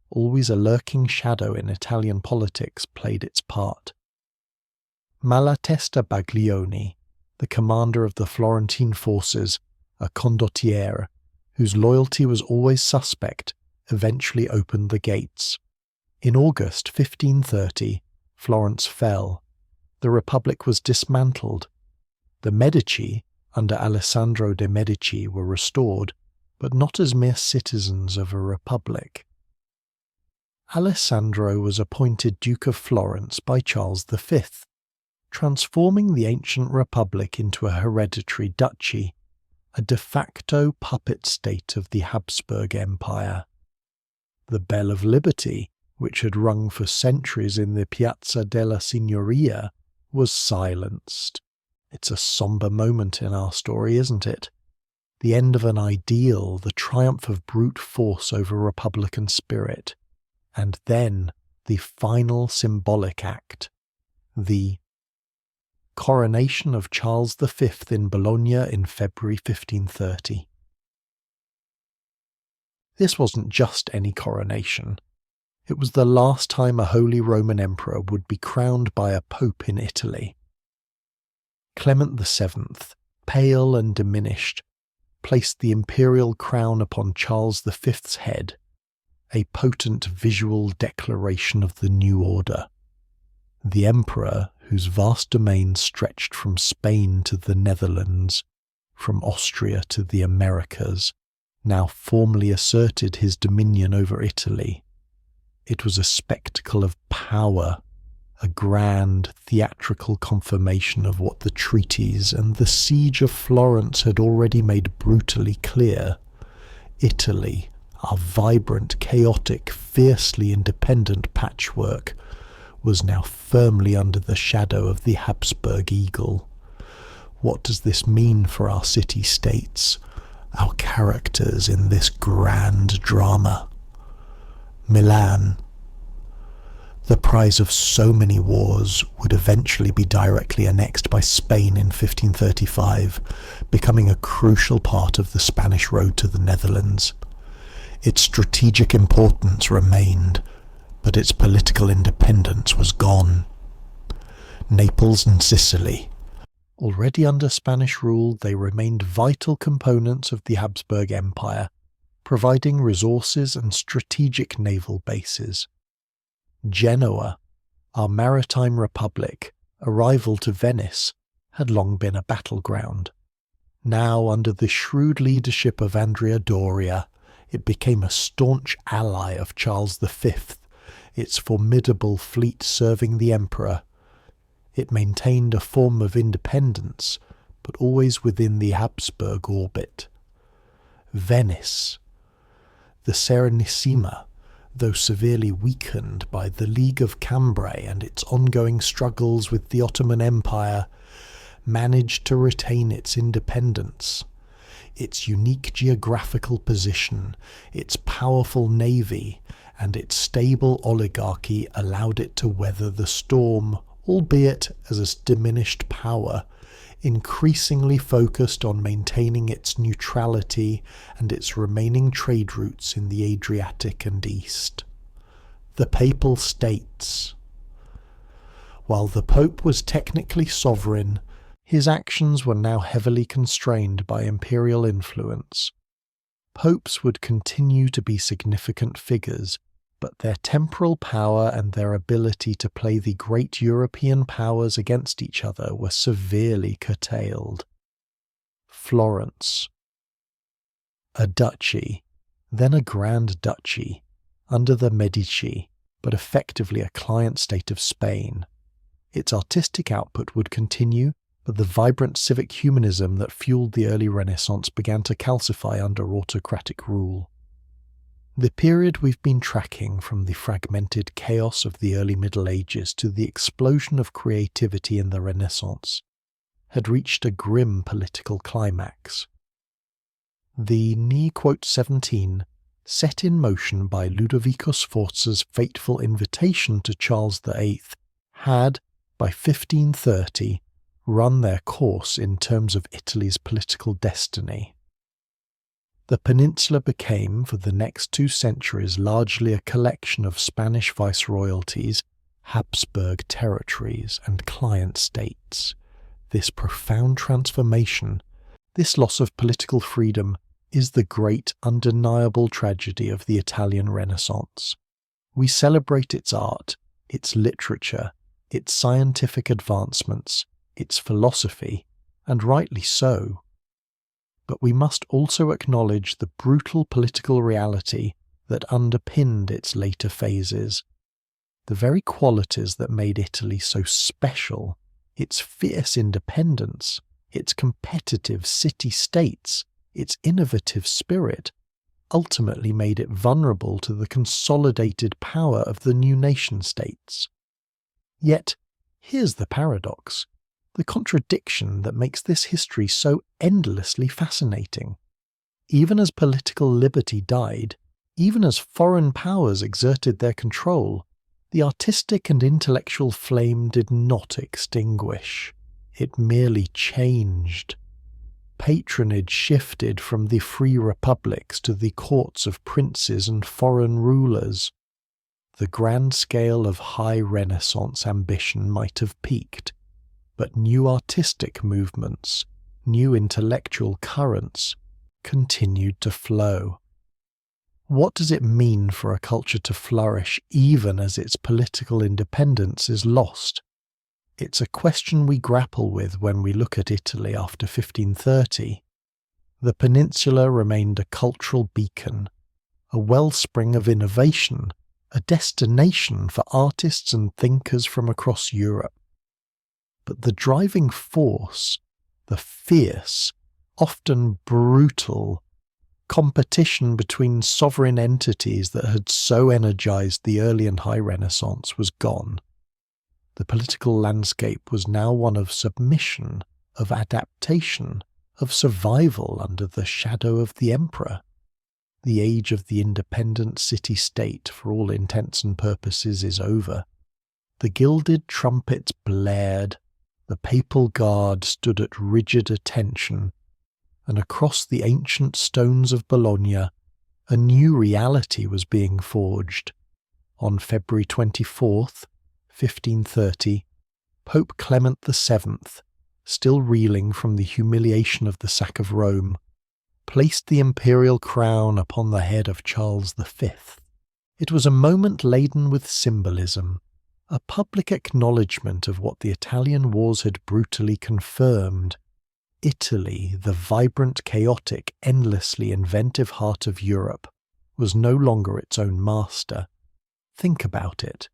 always a lurking shadow in Italian politics, played its part. Malatesta Baglioni, the commander of the Florentine forces, a condottiere, whose loyalty was always suspect, eventually opened the gates. In August 1530, Florence fell. The Republic was dismantled. The Medici, under Alessandro de' Medici, were restored, but not as mere citizens of a republic. Alessandro was appointed Duke of Florence by Charles V, transforming the ancient republic into a hereditary duchy, a de facto puppet state of the Habsburg Empire. The Bell of Liberty, which had rung for centuries in the Piazza della Signoria, was silenced. It's a sombre moment in our story, isn't it? The end of an ideal, the triumph of brute force over republican spirit, and then the final symbolic act, the coronation of Charles V in Bologna in February 1530. This wasn't just any coronation. It was the last time a Holy Roman Emperor would be crowned by a pope in Italy. Clement VII, pale and diminished, placed the imperial crown upon Charles V's head, a potent visual declaration of the new order. The emperor, whose vast domain stretched from Spain to the Netherlands, from Austria to the Americas, now formally asserted his dominion over Italy. It was a spectacle of power, a grand theatrical confirmation of what the treaties and the siege of Florence had already made brutally clear. Italy, our vibrant, chaotic, fiercely independent patchwork, was now firmly under the shadow of the Habsburg eagle. What does this mean for our city-states, our characters in this grand drama? Milan, the prize of so many wars, would eventually be directly annexed by Spain in 1535, becoming a crucial part of the Spanish road to the Netherlands. Its strategic importance remained, but its political independence was gone. Naples and Sicily. Already under Spanish rule, they remained vital components of the Habsburg Empire, providing resources and strategic naval bases. Genoa, our maritime republic, a rival to Venice, had long been a battleground. Now, under the shrewd leadership of Andrea Doria, it became a staunch ally of Charles V, its formidable fleet serving the emperor. It maintained a form of independence, but always within the Habsburg orbit. Venice, the Serenissima, though severely weakened by the League of Cambrai and its ongoing struggles with the Ottoman Empire, managed to retain its independence. Its unique geographical position, its powerful navy, and its stable oligarchy allowed it to weather the storm, albeit as a diminished power, increasingly focused on maintaining its neutrality and its remaining trade routes in the Adriatic and East. The Papal States. While the Pope was technically sovereign, his actions were now heavily constrained by imperial influence. Popes would continue to be significant figures, but their temporal power and their ability to play the great European powers against each other were severely curtailed. Florence. A duchy, then a grand duchy, under the Medici, but effectively a client state of Spain. Its artistic output would continue, but the vibrant civic humanism that fueled the early Renaissance began to calcify under autocratic rule. The period we've been tracking, from the fragmented chaos of the early Middle Ages to the explosion of creativity in the Renaissance, had reached a grim political climax. The Ni quote 17, set in motion by Ludovico Sforza's fateful invitation to Charles VIII, had, by 1530, run their course in terms of Italy's political destiny. The peninsula became, for the next 2 centuries, largely a collection of Spanish viceroyalties, Habsburg territories, and client states. This profound transformation, this loss of political freedom, is the great undeniable tragedy of the Italian Renaissance. We celebrate its art, its literature, its scientific advancements, its philosophy, and rightly so. But we must also acknowledge the brutal political reality that underpinned its later phases. The very qualities that made Italy so special, its fierce independence, its competitive city-states, its innovative spirit, ultimately made it vulnerable to the consolidated power of the new nation-states. Yet, here's the paradox, the contradiction that makes this history so endlessly fascinating. Even as political liberty died, even as foreign powers exerted their control, the artistic and intellectual flame did not extinguish. It merely changed. Patronage shifted from the free republics to the courts of princes and foreign rulers. The grand scale of high Renaissance ambition might have peaked, but new artistic movements, new intellectual currents, continued to flow. What does it mean for a culture to flourish even as its political independence is lost? It's a question we grapple with when we look at Italy after 1530. The peninsula remained a cultural beacon, a wellspring of innovation, a destination for artists and thinkers from across Europe. But the driving force, the fierce, often brutal, competition between sovereign entities that had so energized the early and high Renaissance was gone. The political landscape was now one of submission, of adaptation, of survival under the shadow of the emperor. The age of the independent city-state, for all intents and purposes, is over. The gilded trumpets blared, the papal guard stood at rigid attention, and across the ancient stones of Bologna, a new reality was being forged. On February 24th, 1530, Pope Clement VII, still reeling from the humiliation of the sack of Rome, placed the imperial crown upon the head of Charles V. It was a moment laden with symbolism, a public acknowledgement of what the Italian wars had brutally confirmed. Italy, the vibrant, chaotic, endlessly inventive heart of Europe, was no longer its own master. Think about it.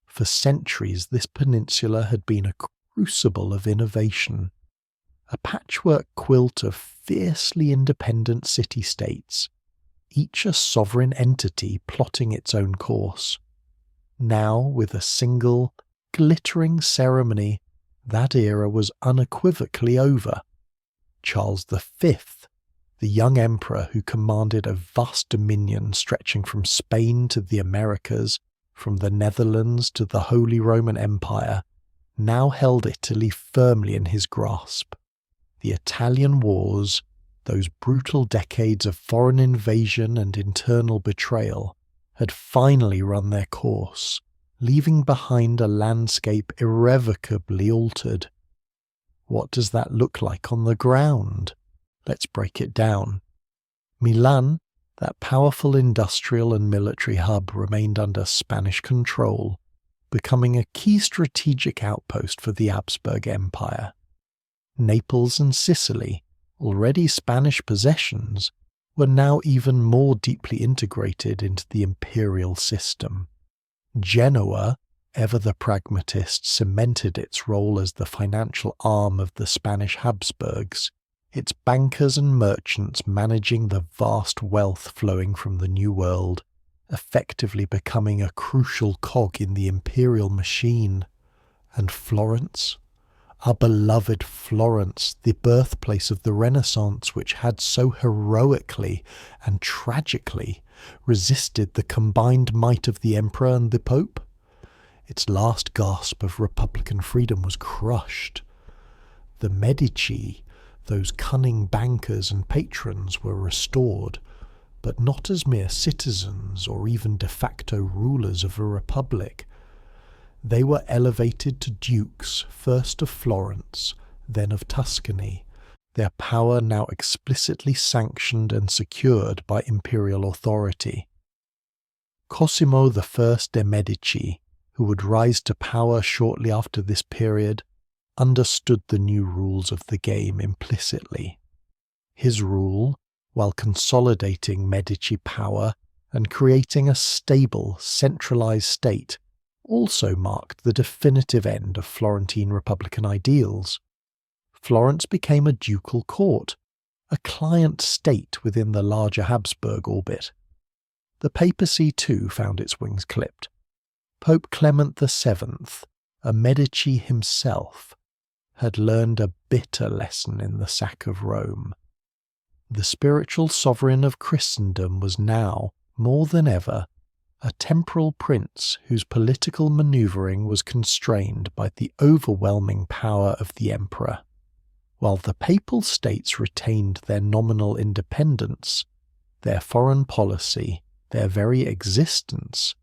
For centuries, this peninsula had been a crucible of innovation, a patchwork quilt of fiercely independent city-states, each a sovereign entity plotting its own course. Now, with a single, glittering ceremony, that era was unequivocally over. Charles V, the young emperor who commanded a vast dominion stretching from Spain to the Americas, from the Netherlands to the Holy Roman Empire, now held Italy firmly in his grasp. The Italian wars, those brutal decades of foreign invasion and internal betrayal, had finally run their course, leaving behind a landscape irrevocably altered. What does that look like on the ground? Let's break it down. Milan, that powerful industrial and military hub, remained under Spanish control, becoming a key strategic outpost for the Habsburg Empire. Naples and Sicily, already Spanish possessions, were now even more deeply integrated into the imperial system. Genoa, ever the pragmatist, cemented its role as the financial arm of the Spanish Habsburgs, its bankers and merchants managing the vast wealth flowing from the New World, effectively becoming a crucial cog in the imperial machine. And Florence? Our beloved Florence, the birthplace of the Renaissance, which had so heroically and tragically resisted the combined might of the emperor and the pope? Its last gasp of republican freedom was crushed. The Medici, Those cunning bankers and patrons were restored, but not as mere citizens or even de facto rulers of a republic. They were elevated to dukes, first of Florence, then of Tuscany, their power now explicitly sanctioned and secured by imperial authority. Cosimo I de' Medici, who would rise to power shortly after this period, understood the new rules of the game implicitly. His rule, while consolidating Medici power and creating a stable, centralized state, also marked the definitive end of Florentine republican ideals. Florence became a ducal court, a client state within the larger Habsburg orbit. The papacy too found its wings clipped. Pope Clement VII, a Medici himself, had learned a bitter lesson in the sack of Rome. The spiritual sovereign of Christendom was now, more than ever, a temporal prince whose political manoeuvring was constrained by the overwhelming power of the emperor. While the papal states retained their nominal independence, their foreign policy, their very existence,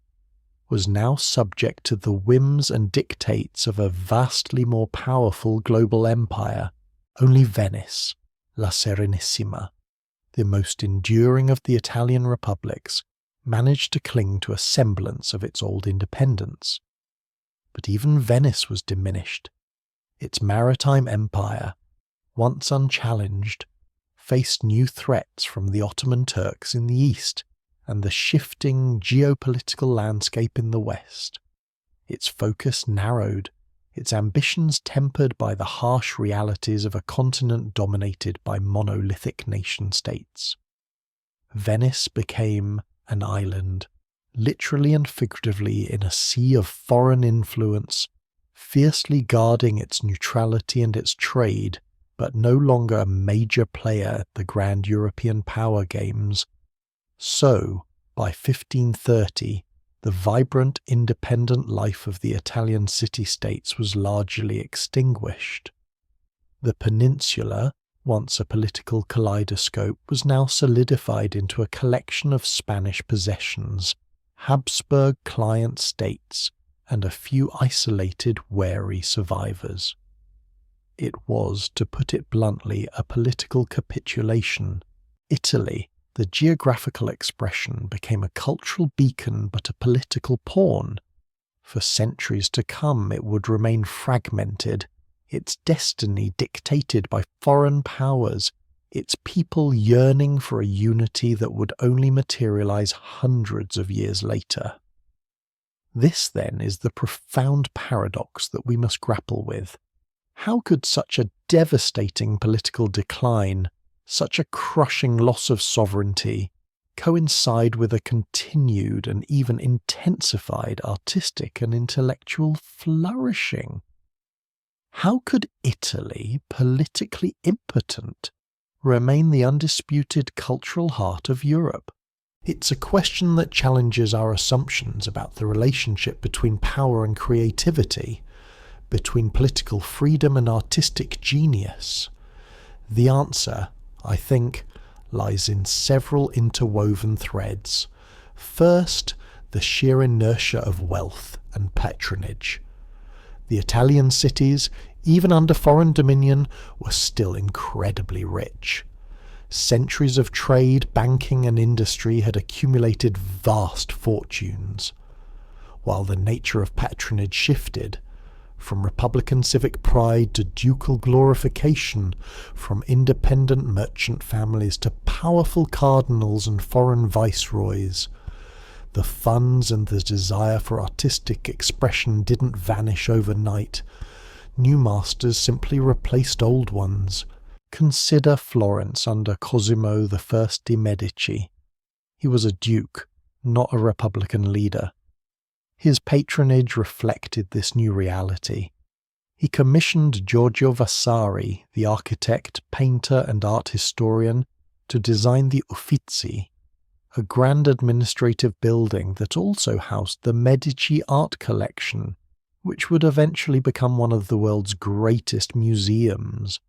was now subject to the whims and dictates of a vastly more powerful global empire. Only Venice, La Serenissima, the most enduring of the Italian republics, managed to cling to a semblance of its old independence. But even Venice was diminished. Its maritime empire, once unchallenged, faced new threats from the Ottoman Turks in the east and the shifting geopolitical landscape in the west. Its focus narrowed, its ambitions tempered by the harsh realities of a continent dominated by monolithic nation-states. Venice became an island, literally and figuratively in a sea of foreign influence, fiercely guarding its neutrality and its trade, but no longer a major player at the grand European power games. So, by 1530, the vibrant, independent life of the Italian city-states was largely extinguished. The peninsula, once a political kaleidoscope, was now solidified into a collection of Spanish possessions, Habsburg client states, and a few isolated, wary survivors. It was, to put it bluntly, a political capitulation. Italy, the geographical expression, became a cultural beacon but a political pawn. For centuries to come it would remain fragmented, its destiny dictated by foreign powers, its people yearning for a unity that would only materialize hundreds of years later. This, then, is the profound paradox that we must grapple with. How could such a devastating political decline, such a crushing loss of sovereignty, coincide with a continued and even intensified artistic and intellectual flourishing? How could Italy, politically impotent, remain the undisputed cultural heart of Europe? It's a question that challenges our assumptions about the relationship between power and creativity, between political freedom and artistic genius. The answer, I think, lies in several interwoven threads. First, the sheer inertia of wealth and patronage. The Italian cities, even under foreign dominion, were still incredibly rich. Centuries of trade, banking and industry had accumulated vast fortunes. While the nature of patronage shifted, from republican civic pride to ducal glorification, from independent merchant families to powerful cardinals and foreign viceroys, the funds and the desire for artistic expression didn't vanish overnight. New masters simply replaced old ones. Consider Florence under Cosimo I de' Medici. He was a duke, not a republican leader. His patronage reflected this new reality. He commissioned Giorgio Vasari, the architect, painter and art historian, to design the Uffizi, a grand administrative building that also housed the Medici art collection, which would eventually become one of the world's greatest museums.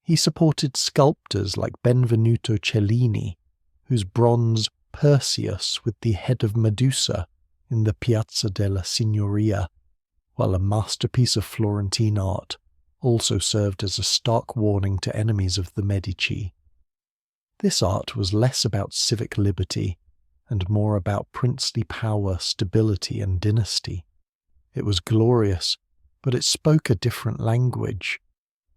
He supported sculptors like Benvenuto Cellini, whose bronze Perseus with the head of Medusa in the Piazza della Signoria, while a masterpiece of Florentine art, also served as a stark warning to enemies of the Medici. This art was less about civic liberty and more about princely power, stability, and dynasty. It was glorious, but it spoke a different language.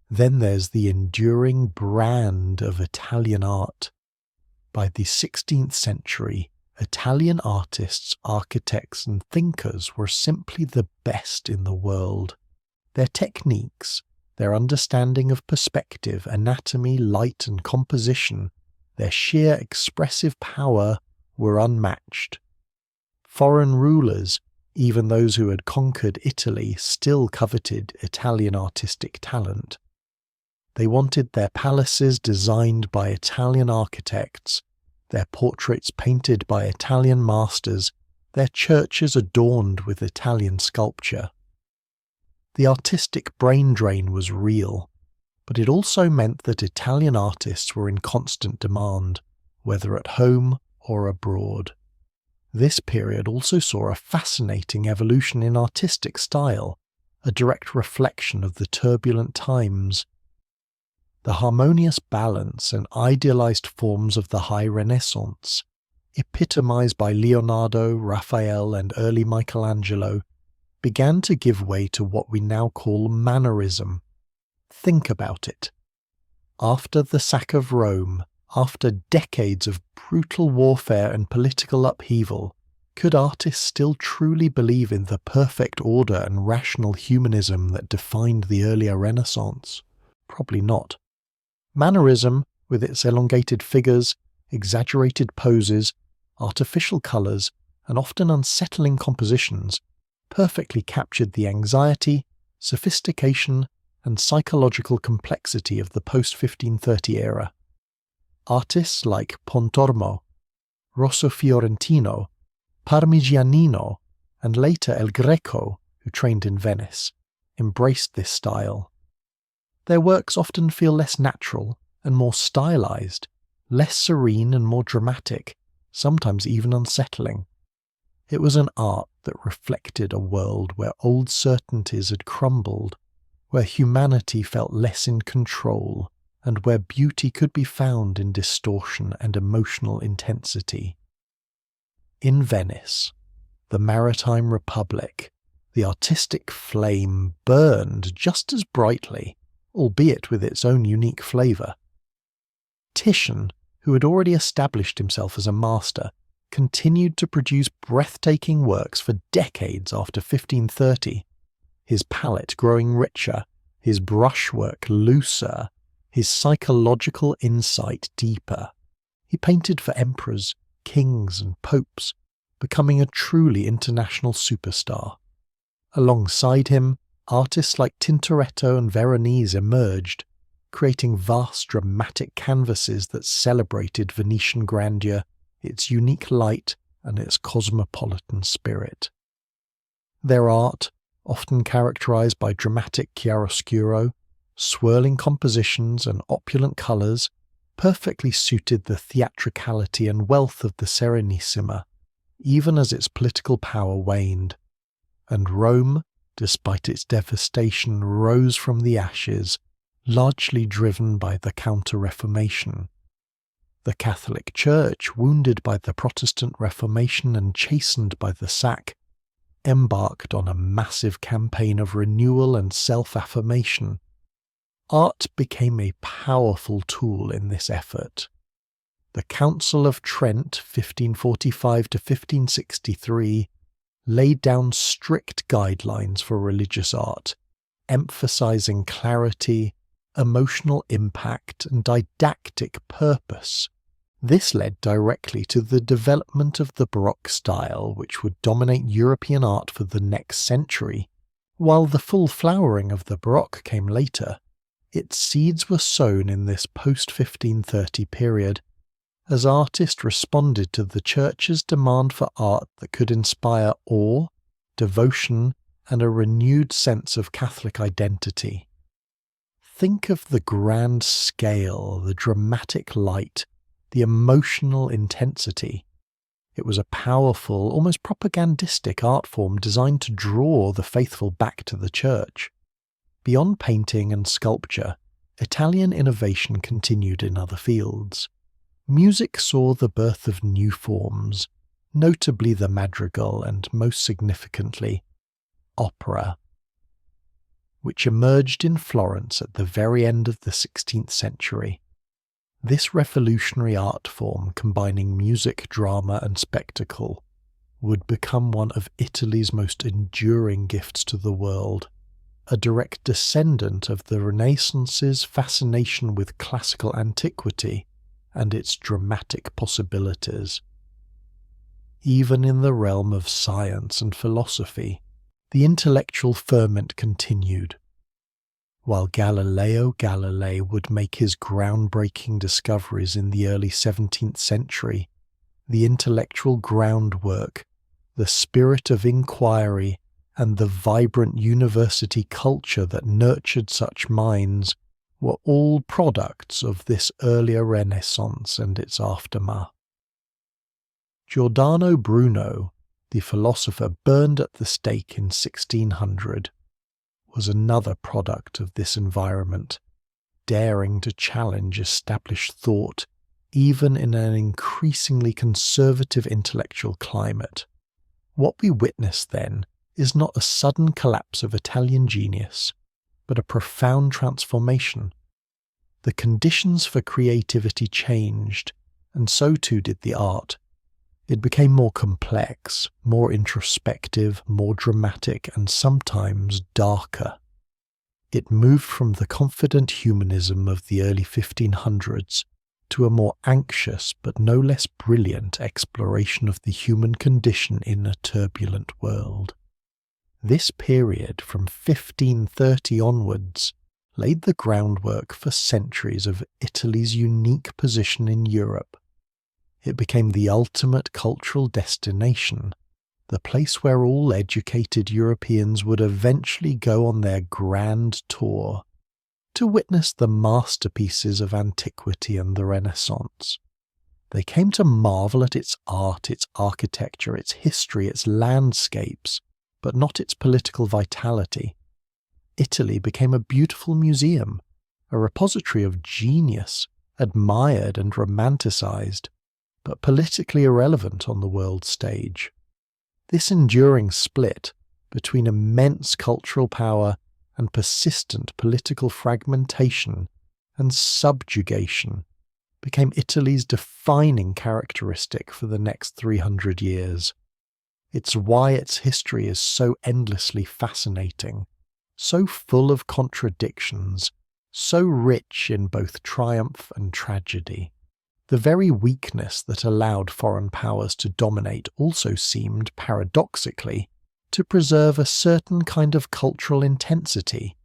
Then there's the enduring brand of Italian art. By the 16th century, Italian artists, architects, and thinkers were simply the best in the world. Their techniques, their understanding of perspective, anatomy, light, and composition, their sheer expressive power were unmatched. Foreign rulers, even those who had conquered Italy, still coveted Italian artistic talent. They wanted their palaces designed by Italian architects, their portraits painted by Italian masters, their churches adorned with Italian sculpture. The artistic brain drain was real, but it also meant that Italian artists were in constant demand, whether at home or abroad. This period also saw a fascinating evolution in artistic style, a direct reflection of the turbulent times. The harmonious balance and idealized forms of the High Renaissance, epitomized by Leonardo, Raphael, and early Michelangelo, began to give way to what we now call mannerism. Think about it. After the sack of Rome, after decades of brutal warfare and political upheaval, could artists still truly believe in the perfect order and rational humanism that defined the earlier Renaissance? Probably not. Mannerism, with its elongated figures, exaggerated poses, artificial colours, and often unsettling compositions, perfectly captured the anxiety, sophistication, and psychological complexity of the post-1530 era. Artists like Pontormo, Rosso Fiorentino, Parmigianino, and later El Greco, who trained in Venice, embraced this style. Their works often feel less natural and more stylized, less serene and more dramatic, sometimes even unsettling. It was an art that reflected a world where old certainties had crumbled, where humanity felt less in control, and where beauty could be found in distortion and emotional intensity. In Venice, the maritime republic, the artistic flame burned just as brightly, albeit with its own unique flavour. Titian, who had already established himself as a master, continued to produce breathtaking works for decades after 1530, his palette growing richer, his brushwork looser, his psychological insight deeper. He painted for emperors, kings, and popes, becoming a truly international superstar. Alongside him, artists like Tintoretto and Veronese emerged, creating vast dramatic canvases that celebrated Venetian grandeur, its unique light, and its cosmopolitan spirit. Their art, often characterized by dramatic chiaroscuro, swirling compositions, and opulent colours, perfectly suited the theatricality and wealth of the Serenissima, even as its political power waned. And Rome, despite its devastation, rose from the ashes, largely driven by the Counter-Reformation. The Catholic Church, wounded by the Protestant Reformation and chastened by the sack, embarked on a massive campaign of renewal and self-affirmation. Art became a powerful tool in this effort. The Council of Trent, 1545 to 1563, laid down strict guidelines for religious art, emphasizing clarity, emotional impact, and didactic purpose. This led directly to the development of the Baroque style, which would dominate European art for the next century. While the full flowering of the Baroque came later, its seeds were sown in this post-1530 period, as artists responded to the Church's demand for art that could inspire awe, devotion, and a renewed sense of Catholic identity. Think of the grand scale, the dramatic light, the emotional intensity. It was a powerful, almost propagandistic art form designed to draw the faithful back to the church. Beyond painting and sculpture, Italian innovation continued in other fields. Music saw the birth of new forms, notably the madrigal and, most significantly, opera, which emerged in Florence at the very end of the 16th century. This revolutionary art form, combining music, drama, and spectacle, would become one of Italy's most enduring gifts to the world, a direct descendant of the Renaissance's fascination with classical antiquity and its dramatic possibilities. Even in the realm of science and philosophy, the intellectual ferment continued. While Galileo Galilei would make his groundbreaking discoveries in the early 17th century, the intellectual groundwork, the spirit of inquiry, and the vibrant university culture that nurtured such minds were all products of this earlier Renaissance and its aftermath. Giordano Bruno, the philosopher burned at the stake in 1600, was another product of this environment, daring to challenge established thought even in an increasingly conservative intellectual climate. What we witness then is not a sudden collapse of Italian genius, but a profound transformation. The conditions for creativity changed, and so too did the art. It became more complex, more introspective, more dramatic, and sometimes darker. It moved from the confident humanism of the early 1500s to a more anxious but no less brilliant exploration of the human condition in a turbulent world. This period, from 1530 onwards, laid the groundwork for centuries of Italy's unique position in Europe. It became the ultimate cultural destination, the place where all educated Europeans would eventually go on their grand tour to witness the masterpieces of antiquity and the Renaissance. They came to marvel at its art, its architecture, its history, its landscapes, but not its political vitality. Italy became a beautiful museum, a repository of genius, admired and romanticized, but politically irrelevant on the world stage. This enduring split between immense cultural power and persistent political fragmentation and subjugation became Italy's defining characteristic for the next 300 years. It's why its history is so endlessly fascinating, so full of contradictions, so rich in both triumph and tragedy. The very weakness that allowed foreign powers to dominate also seemed, paradoxically, to preserve a certain kind of cultural intensity,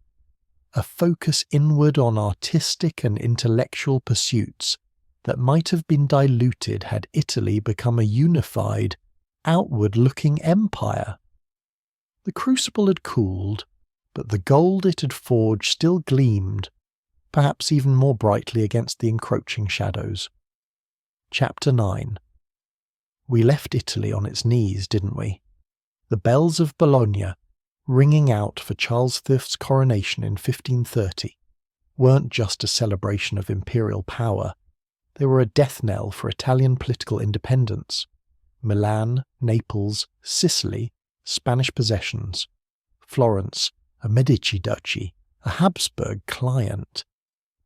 a focus inward on artistic and intellectual pursuits that might have been diluted had Italy become a unified, outward-looking empire. The crucible had cooled, but the gold it had forged still gleamed, perhaps even more brightly against the encroaching shadows. Chapter 9. We left Italy on its knees, didn't we? The bells of Bologna, ringing out for Charles V's coronation in 1530, weren't just a celebration of imperial power. They were a death knell for Italian political independence. Milan, Naples, Sicily, Spanish possessions. Florence, a Medici duchy, a Habsburg client.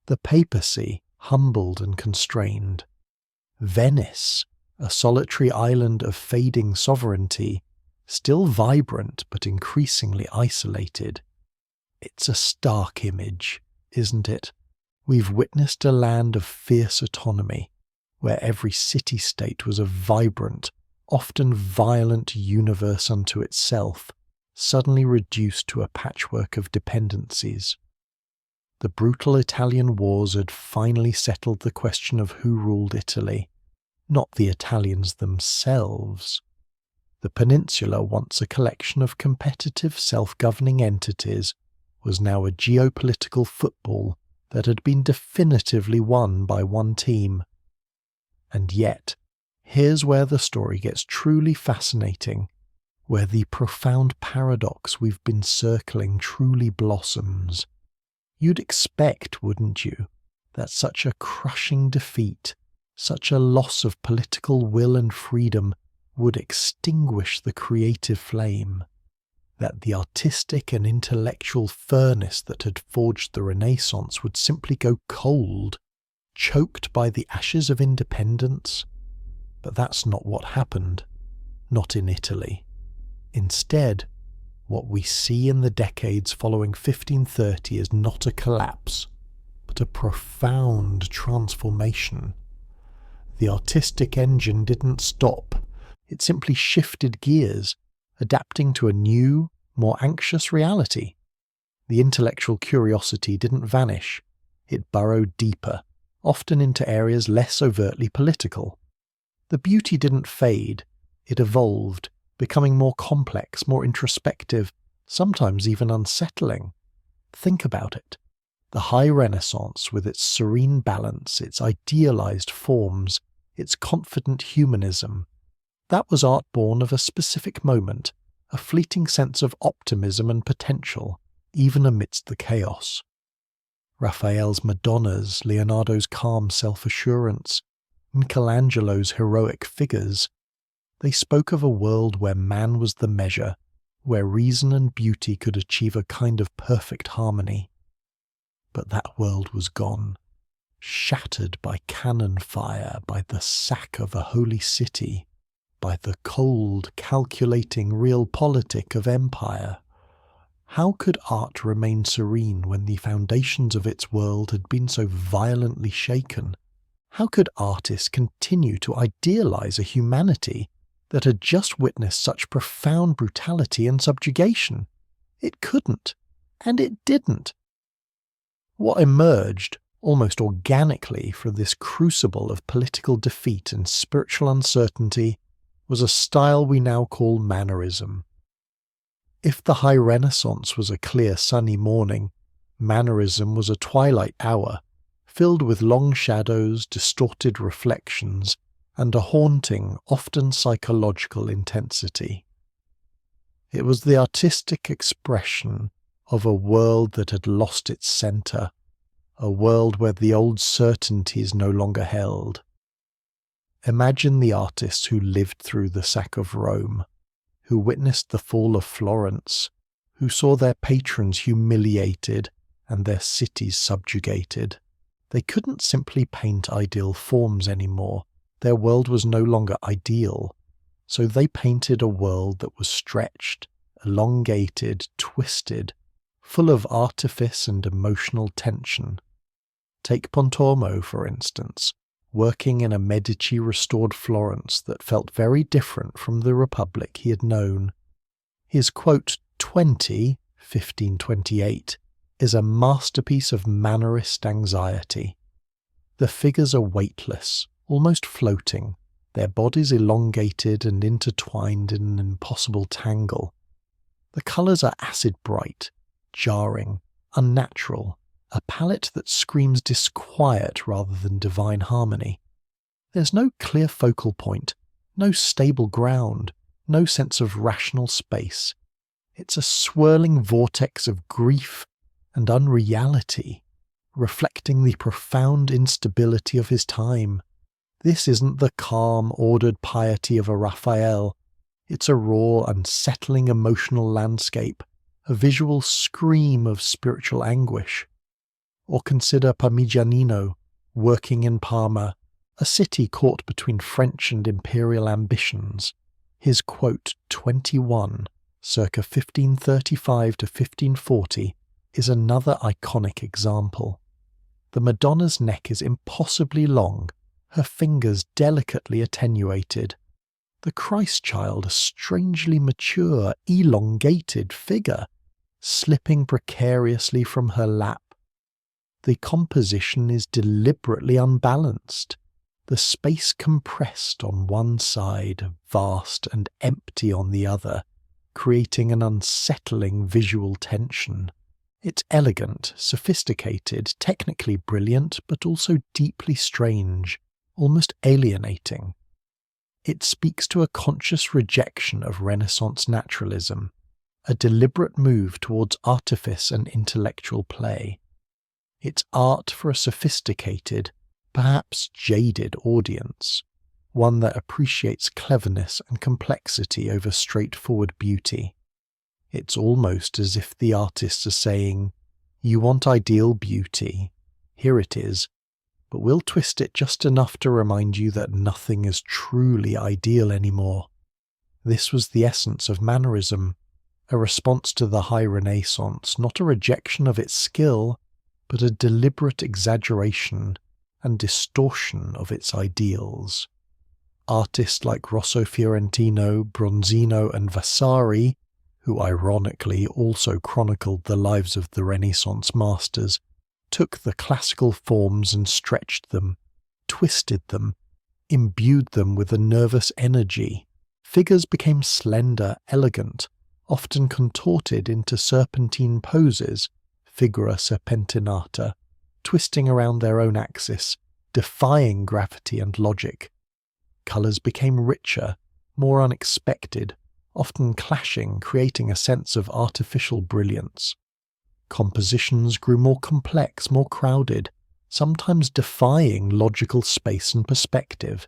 The papacy, humbled and constrained. Venice, a solitary island of fading sovereignty, still vibrant but increasingly isolated. It's a stark image, isn't it? We've witnessed a land of fierce autonomy, where every city-state was a vibrant, often violent universe unto itself, suddenly reduced to a patchwork of dependencies. The brutal Italian wars had finally settled the question of who ruled Italy, not the Italians themselves. The peninsula, once a collection of competitive self-governing entities, was now a geopolitical football that had been definitively won by one team. And yet, here's where the story gets truly fascinating, where the profound paradox we've been circling truly blossoms. You'd expect, wouldn't you, that such a crushing defeat, such a loss of political will and freedom would extinguish the creative flame, that the artistic and intellectual furnace that had forged the Renaissance would simply go cold, choked by the ashes of independence. But that's not what happened, not in Italy. Instead, what we see in the decades following 1530 is not a collapse, but a profound transformation. The artistic engine didn't stop, it simply shifted gears, adapting to a new, more anxious reality. The intellectual curiosity didn't vanish, it burrowed deeper, often into areas less overtly political. The beauty didn't fade, it evolved, becoming more complex, more introspective, sometimes even unsettling. Think about it. The High Renaissance, with its serene balance, its idealized forms, its confident humanism, that was art born of a specific moment, a fleeting sense of optimism and potential, even amidst the chaos. Raphael's Madonnas, Leonardo's calm self-assurance, Michelangelo's heroic figures, they spoke of a world where man was the measure, where reason and beauty could achieve a kind of perfect harmony. But that world was gone, shattered by cannon fire, by the sack of a holy city, by the cold, calculating realpolitik of empire. How could art remain serene when the foundations of its world had been so violently shaken? How could artists continue to idealize a humanity that had just witnessed such profound brutality and subjugation? It couldn't, and it didn't. What emerged, almost organically, from this crucible of political defeat and spiritual uncertainty was a style we now call mannerism. If the High Renaissance was a clear sunny morning, mannerism was a twilight hour, filled with long shadows, distorted reflections, and a haunting, often psychological intensity. It was the artistic expression of a world that had lost its centre, a world where the old certainties no longer held. Imagine the artists who lived through the sack of Rome, who witnessed the fall of Florence, who saw their patrons humiliated and their cities subjugated. They couldn't simply paint ideal forms anymore. Their world was no longer ideal, so they painted a world that was stretched, elongated, twisted, full of artifice and emotional tension. Take Pontormo, for instance, working in a Medici-restored Florence that felt very different from the Republic he had known. His quote 20, 1528, is a masterpiece of mannerist anxiety. The figures are weightless, almost floating, their bodies elongated and intertwined in an impossible tangle. The colours are acid bright, jarring, unnatural, a palette that screams disquiet rather than divine harmony. There's no clear focal point, no stable ground, no sense of rational space. It's a swirling vortex of grief and unreality, reflecting the profound instability of his time. This isn't the calm, ordered piety of a Raphael. It's a raw, unsettling emotional landscape, a visual scream of spiritual anguish. Or consider Parmigianino, working in Parma, a city caught between French and imperial ambitions. His quote 21, circa 1535 to 1540, is another iconic example. The Madonna's neck is impossibly long, her fingers delicately attenuated. The Christ child a strangely mature, elongated figure, slipping precariously from her lap. The composition is deliberately unbalanced, the space compressed on one side, vast and empty on the other, creating an unsettling visual tension. It's elegant, sophisticated, technically brilliant, but also deeply strange, almost alienating. It speaks to a conscious rejection of Renaissance naturalism, a deliberate move towards artifice and intellectual play. It's art for a sophisticated, perhaps jaded audience, one that appreciates cleverness and complexity over straightforward beauty. It's almost as if the artists are saying, "You want ideal beauty, here it is, but we'll twist it just enough to remind you that nothing is truly ideal anymore." This was the essence of mannerism, a response to the High Renaissance, not a rejection of its skill, but a deliberate exaggeration and distortion of its ideals. Artists like Rosso Fiorentino, Bronzino and Vasari, who ironically also chronicled the lives of the Renaissance masters, took the classical forms and stretched them, twisted them, imbued them with a nervous energy. Figures became slender, elegant, often contorted into serpentine poses, figura serpentinata, twisting around their own axis, defying gravity and logic. Colours became richer, more unexpected, often clashing, creating a sense of artificial brilliance. Compositions grew more complex, more crowded, sometimes defying logical space and perspective.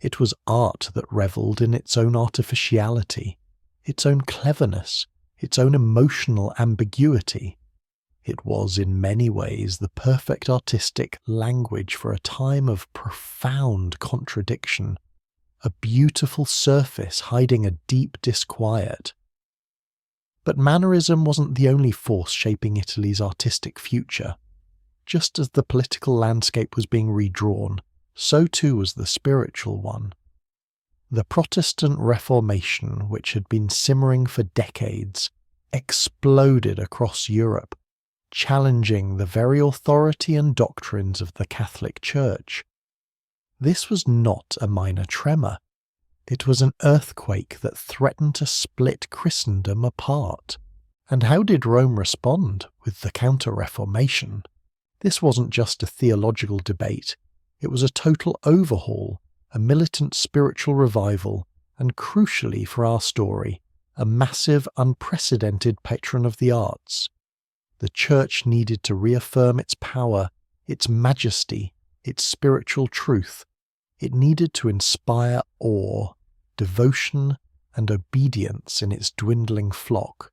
It was art that revelled in its own artificiality, its own cleverness, its own emotional ambiguity. It was, in many ways, the perfect artistic language for a time of profound contradiction, a beautiful surface hiding a deep disquiet. But mannerism wasn't the only force shaping Italy's artistic future. Just as the political landscape was being redrawn, so too was the spiritual one. The Protestant Reformation, which had been simmering for decades, exploded across Europe, challenging the very authority and doctrines of the Catholic Church. This was not a minor tremor. It was an earthquake that threatened to split Christendom apart. And how did Rome respond with the Counter-Reformation? This wasn't just a theological debate. It was a total overhaul, a militant spiritual revival, and crucially for our story, a massive, unprecedented patron of the arts. The Church needed to reaffirm its power, its majesty, its spiritual truth. It needed to inspire awe, devotion, and obedience in its dwindling flock.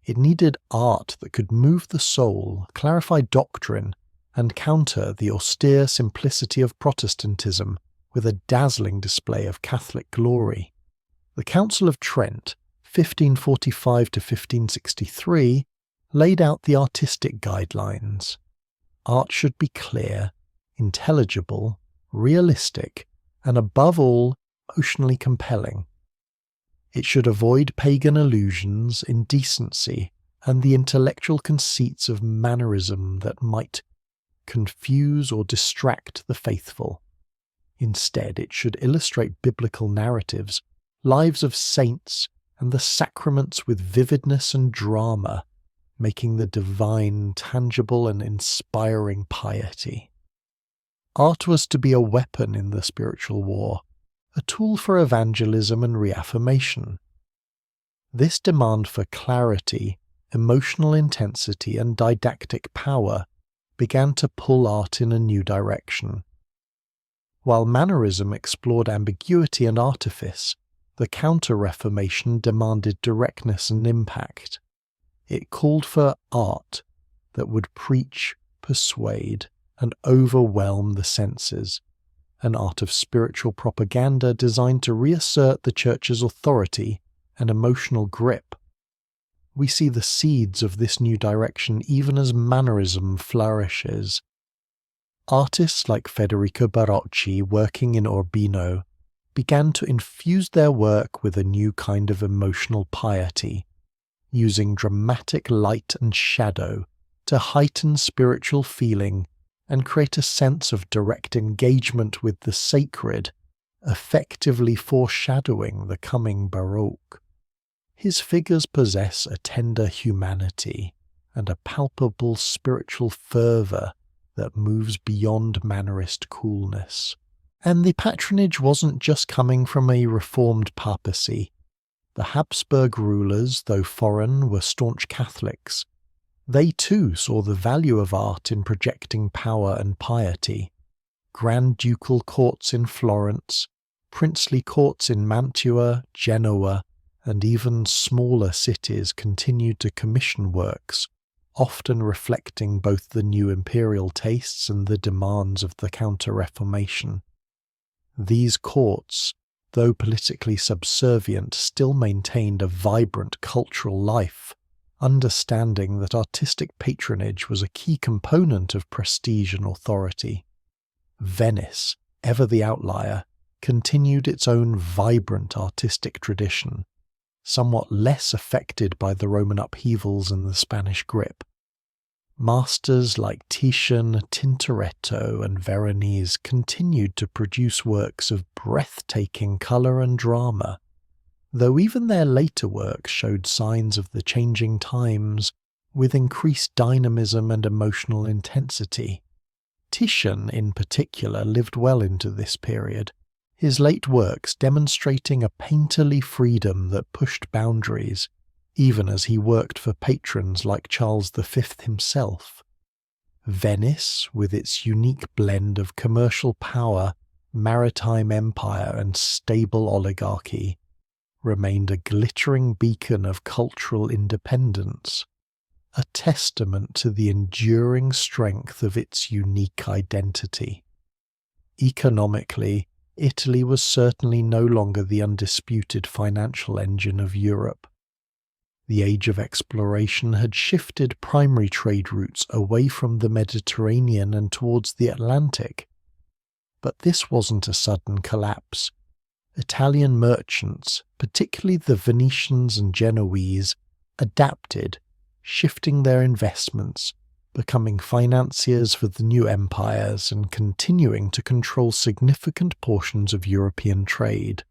It needed art that could move the soul, clarify doctrine, and counter the austere simplicity of Protestantism with a dazzling display of Catholic glory. The Council of Trent, 1545 to 1563, laid out the artistic guidelines. Art should be clear, intelligible, realistic, and above all, emotionally compelling. It should avoid pagan illusions, indecency, and the intellectual conceits of mannerism that might confuse or distract the faithful. Instead, it should illustrate biblical narratives, lives of saints, and the sacraments with vividness and drama, making the divine tangible and inspiring piety. Art was to be a weapon in the spiritual war, a tool for evangelism and reaffirmation. This demand for clarity, emotional intensity, and didactic power began to pull art in a new direction. While mannerism explored ambiguity and artifice, the Counter-Reformation demanded directness and impact. It called for art that would preach, persuade, and overwhelm the senses, an art of spiritual propaganda designed to reassert the Church's authority and emotional grip. We see the seeds of this new direction even as mannerism flourishes. Artists like Federico Barocci, working in Urbino, began to infuse their work with a new kind of emotional piety, using dramatic light and shadow to heighten spiritual feeling and create a sense of direct engagement with the sacred, effectively foreshadowing the coming Baroque. His figures possess a tender humanity, and a palpable spiritual fervour that moves beyond mannerist coolness. And the patronage wasn't just coming from a reformed papacy. The Habsburg rulers, though foreign, were staunch Catholics. They too saw the value of art in projecting power and piety. Grand ducal courts in Florence, princely courts in Mantua, Genoa, and even smaller cities continued to commission works, often reflecting both the new imperial tastes and the demands of the Counter-Reformation. These courts, though politically subservient, still maintained a vibrant cultural life, understanding that artistic patronage was a key component of prestige and authority. Venice, ever the outlier, continued its own vibrant artistic tradition, somewhat less affected by the Roman upheavals and the Spanish grip. Masters like Titian, Tintoretto, and Veronese continued to produce works of breathtaking colour and drama, though even their later works showed signs of the changing times, with increased dynamism and emotional intensity. Titian, in particular, lived well into this period, his late works demonstrating a painterly freedom that pushed boundaries, even as he worked for patrons like Charles V himself. Venice, with its unique blend of commercial power, maritime empire, and stable oligarchy, remained a glittering beacon of cultural independence, a testament to the enduring strength of its unique identity. Economically, Italy was certainly no longer the undisputed financial engine of Europe. The age of exploration had shifted primary trade routes away from the Mediterranean and towards the Atlantic. But this wasn't a sudden collapse. Italian merchants, particularly the Venetians and Genoese, adapted, shifting their investments, becoming financiers for the new empires and continuing to control significant portions of European trade.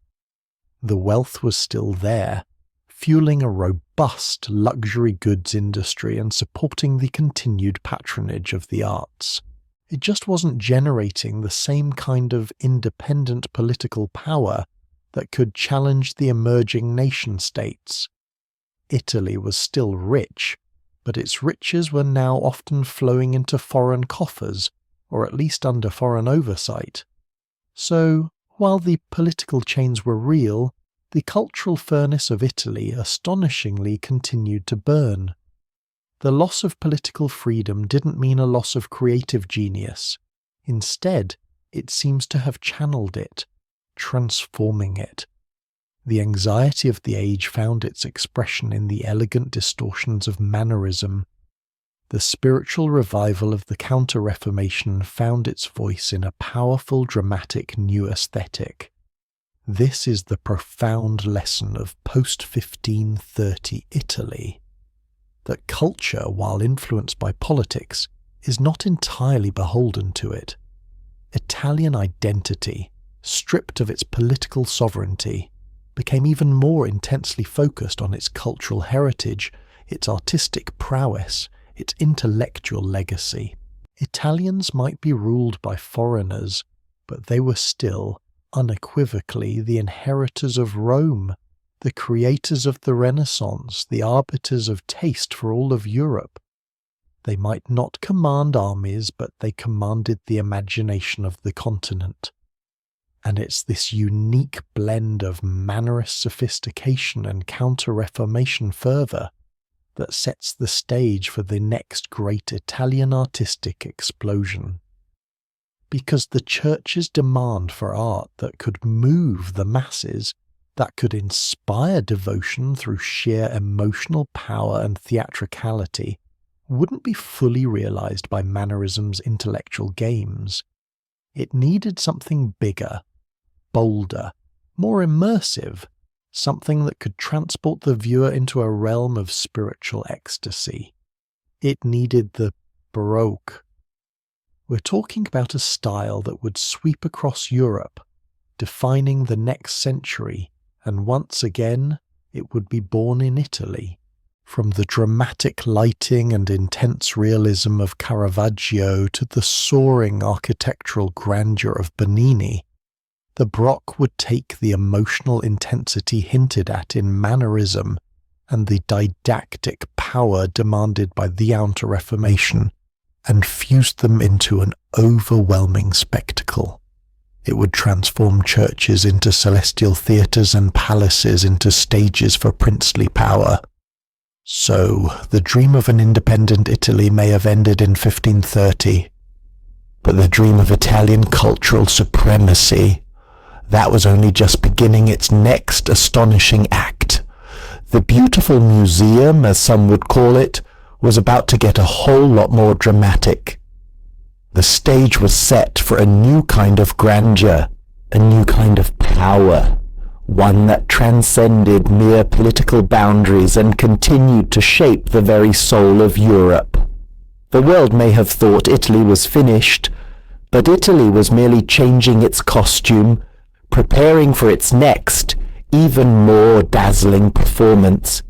The wealth was still there, fueling a robust luxury goods industry and supporting the continued patronage of the arts. It just wasn't generating the same kind of independent political power that could challenge the emerging nation-states. Italy was still rich, but its riches were now often flowing into foreign coffers, or at least under foreign oversight. So, while the political chains were real, the cultural furnace of Italy astonishingly continued to burn. The loss of political freedom didn't mean a loss of creative genius. Instead, it seems to have channeled it, transforming it. The anxiety of the age found its expression in the elegant distortions of mannerism. The spiritual revival of the Counter-Reformation found its voice in a powerful, dramatic new aesthetic. This is the profound lesson of post-1530 Italy, that culture, while influenced by politics, is not entirely beholden to it. Italian identity, stripped of its political sovereignty, became even more intensely focused on its cultural heritage, its artistic prowess, its intellectual legacy. Italians might be ruled by foreigners, but they were still, unequivocally, the inheritors of Rome, the creators of the Renaissance, the arbiters of taste for all of Europe. They might not command armies, but they commanded the imagination of the continent. And it's this unique blend of mannerist sophistication and Counter-Reformation fervour that sets the stage for the next great Italian artistic explosion. Because the Church's demand for art that could move the masses, that could inspire devotion through sheer emotional power and theatricality, wouldn't be fully realised by mannerism's intellectual games. It needed something bigger, bolder, more immersive, something that could transport the viewer into a realm of spiritual ecstasy. It needed the Baroque. We're talking about a style that would sweep across Europe, defining the next century, and once again it would be born in Italy. From the dramatic lighting and intense realism of Caravaggio to the soaring architectural grandeur of Bernini, the Baroque would take the emotional intensity hinted at in mannerism and the didactic power demanded by the Counter-Reformation and fused them into an overwhelming spectacle. It would transform churches into celestial theatres and palaces into stages for princely power. So, the dream of an independent Italy may have ended in 1530, but the dream of Italian cultural supremacy, that was only just beginning its next astonishing act. The beautiful museum, as some would call it, was about to get a whole lot more dramatic. The stage was set for a new kind of grandeur, a new kind of power, one that transcended mere political boundaries and continued to shape the very soul of Europe. The world may have thought Italy was finished, but Italy was merely changing its costume, preparing for its next, even more dazzling performance.